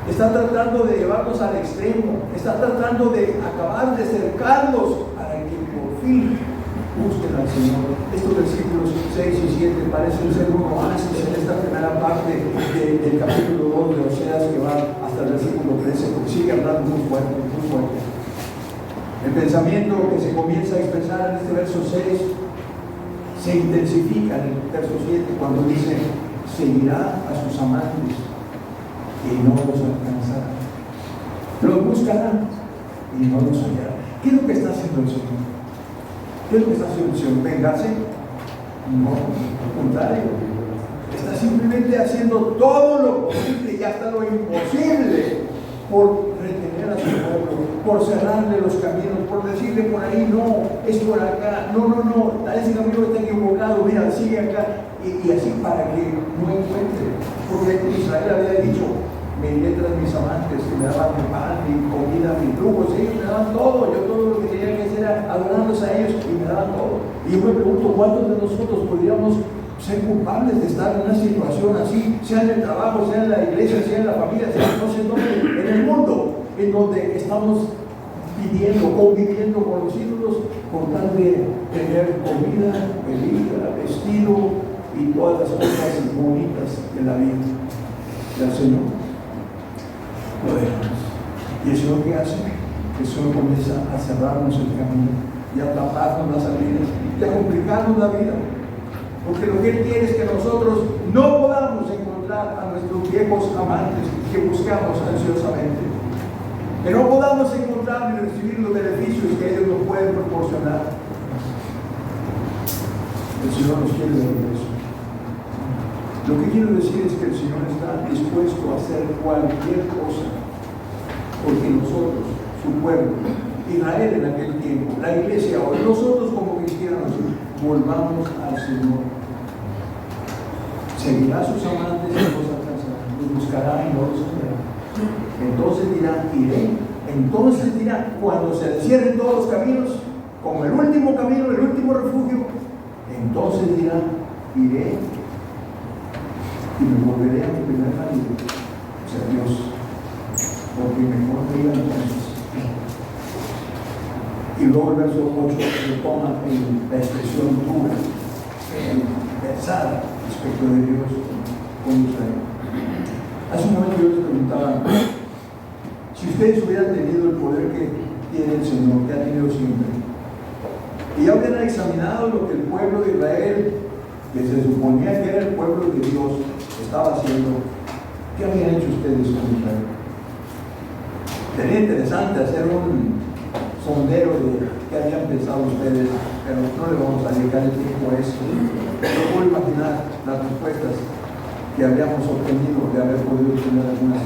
Está tratando de llevarnos al extremo, está tratando de acabar de cercarnos para que por fin busquen al Señor. Estos versículos 6 y 7 parecen ser un oasis en esta primera parte del capítulo 2 de Oseas, que va hasta el versículo 13, porque sigue hablando muy fuerte, muy fuerte. El pensamiento que se comienza a expresar en este verso 6 se intensifica en el verso 7 cuando dice: seguirá a sus amantes y no los alcanzará. Los buscarán y no los hallarán. ¿Qué es lo que está haciendo el Señor? ¿Qué es lo que está haciendo el Señor? ¿Vengarse? No, al contrario. Está simplemente haciendo todo lo posible y hasta lo imposible por retener a su pueblo, por cerrarle los caminos, por decirle por ahí no, es por acá, no, ese camino está equivocado, mira, sigue acá, y así para que no encuentre. Porque Israel había dicho: me iré tras mis amantes, que me daban mi pan, mi comida, mis lujos, ellos me daban todo, yo todo lo que tenía que hacer era adorarlos a ellos y me daban todo. Y yo me pregunto, ¿cuántos de nosotros podríamos ser culpables de estar en una situación así, sea en el trabajo, sea en la iglesia, sea en la familia, sea no sé dónde, en el mundo, en donde estamos viviendo, conviviendo con los ídolos, con tal de tener comida, bebida, vestido y todas las cosas bonitas de la vida del Señor? Lo dejamos. ¿Y el Señor qué hace? El Señor comienza a cerrarnos el camino y a taparnos las salidas y a complicarnos la vida. Porque lo que Él quiere es que nosotros no podamos encontrar a nuestros viejos amantes que buscamos ansiosamente. Que no podamos encontrar ni recibir los beneficios que ellos nos pueden proporcionar. El Señor nos quiere de regreso. Lo que quiero decir es que el Señor está dispuesto a hacer cualquier cosa porque nosotros, su pueblo, Israel en aquel tiempo, la iglesia hoy, nosotros como cristianos, volvamos al Señor. Seguirá a sus amantes y los alcanzará, los buscará y no los hallará. Entonces dirá: iré. Entonces dirá, cuando se cierren todos los caminos, como el último camino, el último refugio, entonces dirá: iré y me volveré a mi primer marido, o sea, Dios, porque mejor me iba entonces. Y luego el verso 8 retoma la expresión dura, pesada respecto de Dios con Israel. Hace un momento yo les preguntaba: si ustedes hubieran tenido el poder que tiene el Señor, que ha tenido siempre, y ya hubieran examinado lo que el pueblo de Israel, que se suponía que era el pueblo de Dios, estaba haciendo, ¿qué habían hecho ustedes con Israel? Sería interesante hacer un sondeo de qué habían pensado ustedes, pero no le vamos a dedicar el tiempo a eso. No puedo imaginar las respuestas que habríamos obtenido de haber podido tener algunas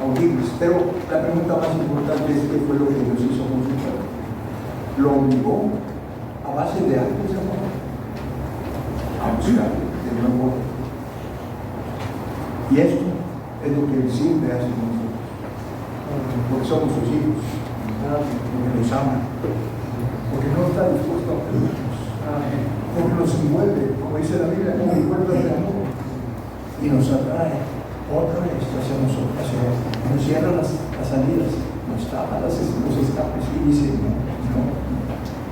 audibles. Pero la pregunta más importante es: ¿qué fue lo que Dios hizo con su pueblo? Lo obligó a base de actos de amor a buscar de nuevo. Y esto es lo que Él siempre hace con nosotros, porque somos sus hijos, porque nos ama, porque no está dispuesto a perdernos, porque nos envuelve, como dice la Biblia, como envuelve de amor, y nos atrae otra vez hacia nosotros, hacia Él. Nos cierra las salidas, nos tapa los escapes y dice: no.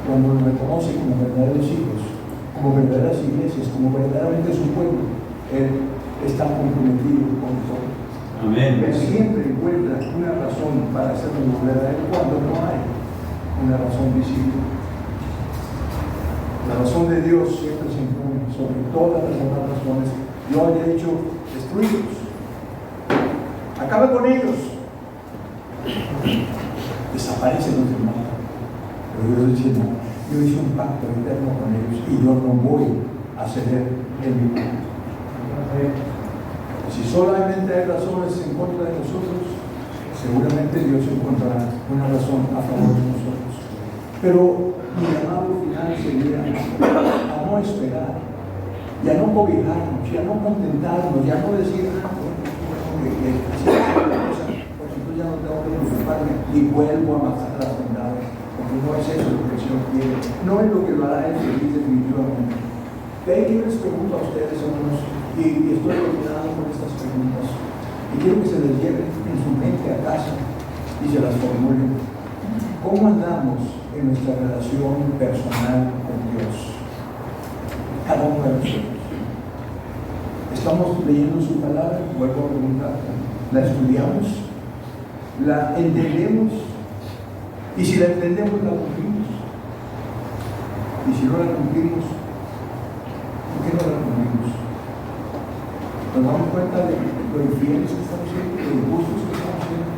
Cuando nos reconoce como verdaderos hijos, como verdaderas iglesias, como verdaderamente su pueblo, Él está comprometido con nosotros. Amén. Él siempre encuentra una razón para hacernos volver a Él cuando no hay una razón visible. La razón de Dios siempre se impone sobre todas las demás razones. Yo había dicho: destruirlos, acaba con ellos, desaparecen los demás. Pero Dios dice: no, yo hice un pacto eterno con ellos y yo no voy a ceder en mi pacto. Si solamente hay razones en contra de nosotros, seguramente Dios encontrará una razón a favor de nosotros. Pero mi llamado final sería a no esperar, y a no cobijarnos, y a no contentarnos, y a no decir: y vuelvo a matar las bondades, porque no es eso lo que el Señor quiere, no es lo que lo hará él feliz definitivamente. De ahí que yo les pregunto a ustedes, hermanos, y estoy terminando con estas preguntas, y quiero que se les lleven en su mente a casa y se las formulen. ¿Cómo andamos en nuestra relación personal con Dios? Cada uno de nosotros. ¿Estamos leyendo su palabra? Vuelvo a preguntar. ¿La estudiamos? ¿La entendemos? Y si la entendemos, la cumplimos. Y si no la cumplimos, ¿por qué no la cumplimos? Nos damos cuenta de lo infieles que estamos siendo, de lo injustos que estamos siendo.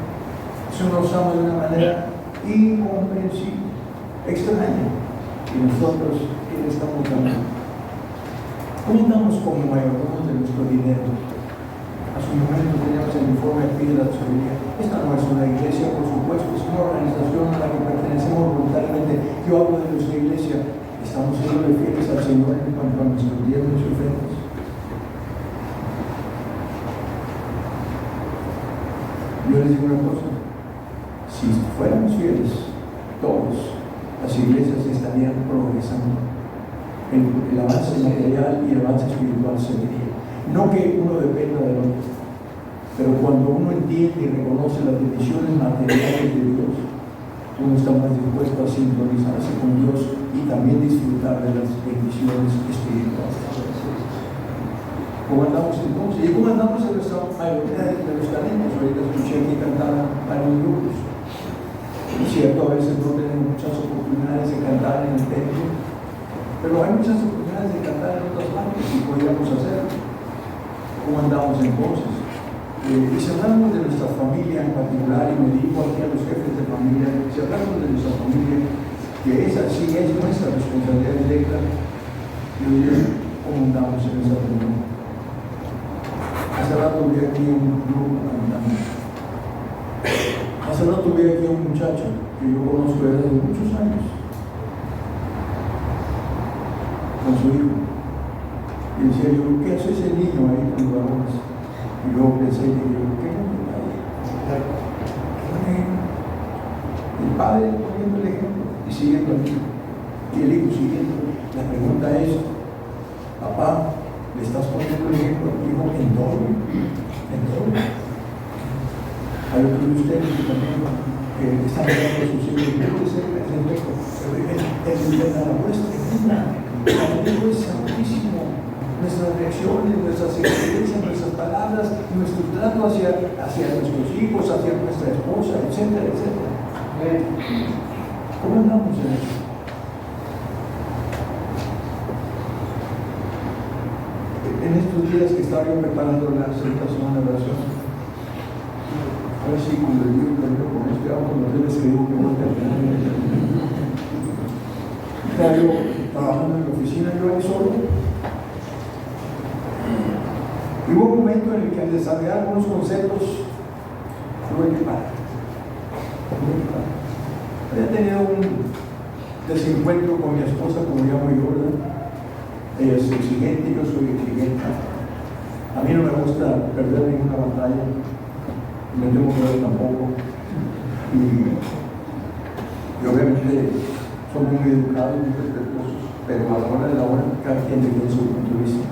Eso nos ama de una manera incomprensible, extraña. Y nosotros, ¿qué le estamos dando? ¿Cómo andamos como mayordomos de nuestro dinero? A su momento teníamos el informe aquí de la tesorería. Esta no es una iglesia, por supuesto, es una organización a la que pertenecemos voluntariamente. Yo hablo de nuestra iglesia. Estamos siendo fieles al Señor en cuanto a nuestros diezmos y ofrendas. Yo les digo una cosa, si fuéramos fieles, todos, las iglesias estarían progresando. El avance material y el avance espiritual seguiría. No que uno dependa del otro, pero cuando uno entiende y reconoce las bendiciones materiales de Dios, uno está más dispuesto a sintonizarse con Dios y también disfrutar de las bendiciones espirituales. ¿Cómo andamos entonces? ¿Y cómo andamos en nuestra mayoría de los talentos? Ahorita escuché aquí cantar a los grupos. Es cierto, a veces no tenemos muchas oportunidades de cantar en el templo, pero hay muchas oportunidades de cantar en otras partes y podríamos hacerlo. ¿Cómo andamos entonces? Y si hablamos de nuestra familia en particular, y me digo aquí a los jefes de familia, si hablamos de nuestra familia, que esa sí es nuestra responsabilidad directa, yo diría, ¿cómo andamos en esa reunión? Hace rato vi aquí un grupo cantando. Hace rato vi aquí un muchacho que yo conozco desde muchos años, con su hijo. Y decía yo, ¿qué hace ese niño ahí con los varones? Y luego pensé, y digo, ¿qué niño ahí? El padre poniendo el ejemplo y siguiendo al hijo. Y el hijo siguiendo. La pregunta es, papá, ¿le estás poniendo el ejemplo a tu hijo en todo? En todo. Hay otros de ustedes que también están hablando de sus hijos, no puede ser el efecto, pero la muestra el hijo es santísimo. Nuestras reacciones, nuestras experiencias, nuestras palabras, nuestro trato hacia nuestros hijos, hacia nuestra esposa, etcétera, etcétera. ¿Cómo andamos en eso? En estos días que estaba yo preparando la Santa Semana de Oración, a ver si con el libro que yo con este auto no te escribo que no te estaba yo trabajando en la oficina, yo ahí solo. Y hubo un momento en el que al desarrollar algunos conceptos tuve que parar. Había tenido un desencuentro con mi esposa, como llamo yo, ¿verdad? Ella es exigente, yo soy exigente. A mí no me gusta perder ninguna batalla, me tengo que ver tampoco. Y obviamente son muy educados, muy respetuosos, pero a la hora de la hora cada quien tiene su punto de vista.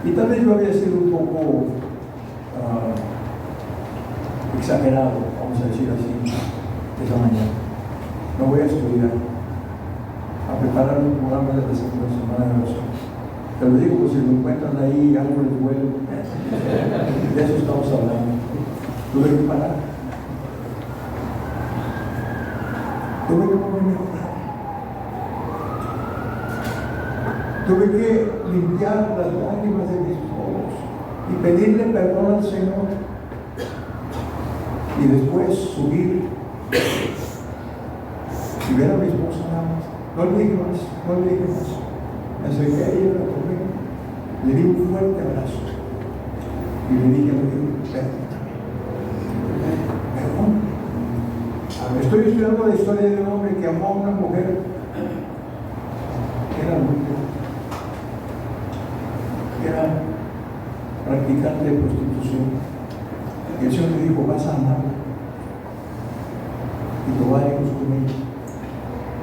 Y tal vez yo había sido un poco exagerado, vamos a decir así, esa mañana. No voy a estudiar, a preparar un programa de la segunda semana de oración. Te lo digo, pues si lo encuentran ahí, algo les vuelve. De eso estamos hablando. Tuve que parar. Tuve que ponerme a orar. Tuve que limpiar las lágrimas de mis ojos y pedirle perdón al Señor. Y después subir y ver a mi esposa nada más. No le dije más, no le dije más. Me acerqué a ella, la tomé, le di un fuerte abrazo y le dije a mi perdón. Estoy estudiando la historia de un hombre que amó a una mujer que era adúltera, que era practicante de prostitución. Y el Señor me dijo, vas a amarla. Jehová Dios con ella.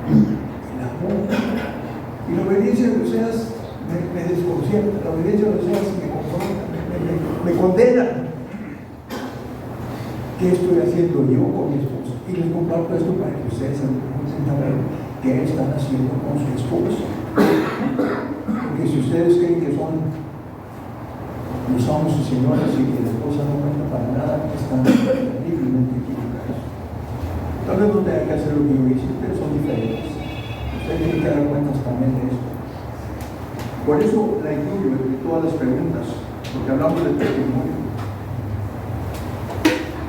El amor y la obediencia de Oseas me desconcierta, la obediencia de Oseas me confronta, me condena. ¿Qué estoy haciendo yo con mi esposa? Y les comparto esto para que ustedes empiecen a ver qué están haciendo con su esposa. Porque si ustedes creen que son los amos y señores y que la esposa no cuenta para nada, están terriblemente equivocados. Tal vez no tengan que hacer lo que yo hice, pero son diferentes. Ustedes tienen que dar cuentas también de esto. Por eso la incluyo de todas las preguntas, porque hablamos del testimonio.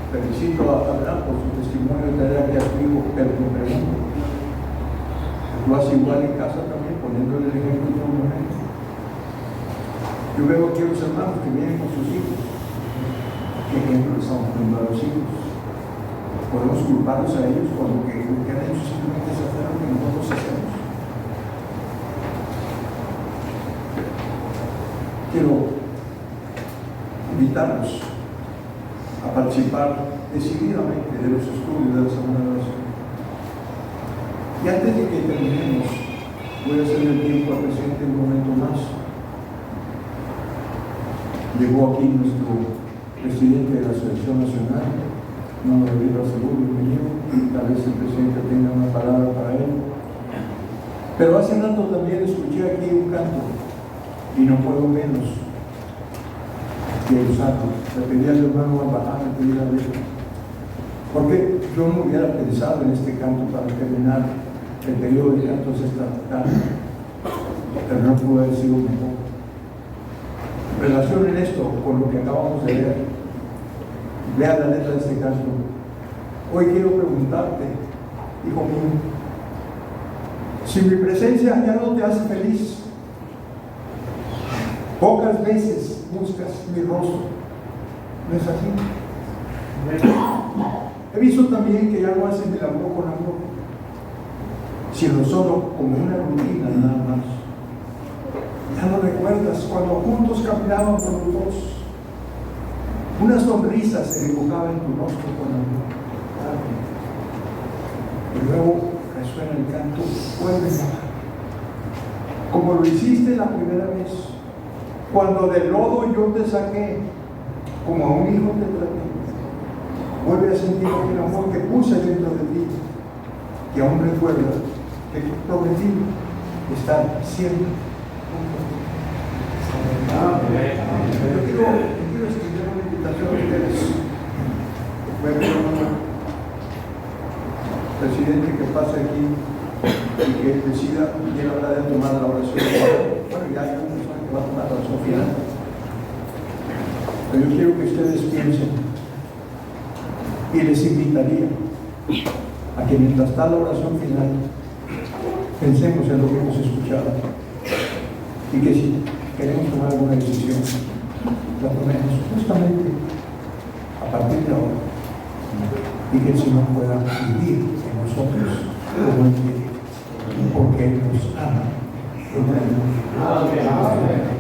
Felicito a Abraham por su testimonio de traer aquí a su hijo, pero me pregunto, ¿tú haces igual en casa también, poniéndole el ejemplo de un momento? Yo veo aquí a los hermanos que vienen con sus hijos. ¿Qué ejemplo les estamos poniendo a los hijos? Podemos culparlos a ellos por lo que han hecho simplemente es hacer lo que nosotros hacemos. Quiero invitarlos a participar decididamente de los estudios de la semana de oración. Y antes de que terminemos, voy a hacer el tiempo al presente un momento más. Llegó aquí nuestro presidente de la Asociación Nacional, no me olvido seguro, bienvenido. Tal vez el presidente tenga una palabra para él. Pero hace rato también escuché aquí un canto y no puedo menos que usarlo. Le pedí al hermano Abraham, le pedí la letra. Porque yo no hubiera pensado en este canto para terminar el periodo de cantos esta tarde, pero no pudo haber sido mejor. Relacionen esto con lo que acabamos de leer. Lea la letra de este canto. Hoy quiero preguntarte, hijo mío, si mi presencia ya no te hace feliz, pocas veces buscas mi rostro. ¿No es así? He visto también que ya no hacen el amor con amor, sino solo como una rutina nada más. Ya no recuerdas cuando juntos caminaban por los dos, una sonrisa se dibujaba en tu rostro con amor. Y luego resuena el canto, vuelve a amar, como lo hiciste la primera vez, cuando del lodo yo te saqué, como a un hijo te traté. Vuelve a sentir el amor que puse dentro de ti, que aún recuerda que prometí estar siempre junto a ti. Yo quiero extender una invitación a ustedes. Voy a pedir al presidente que pase aquí y que decida quién habrá de tomar la oración. Bueno, ya hay una persona que va a tomar la oración final. Pero yo quiero que ustedes piensen y les invitaría a que mientras está la oración final pensemos en lo que hemos escuchado y que si queremos tomar alguna decisión la tomemos justamente a partir de ahora y que el Señor pueda vivir en nosotros como Él quiere, porque Él nos ama. Amén.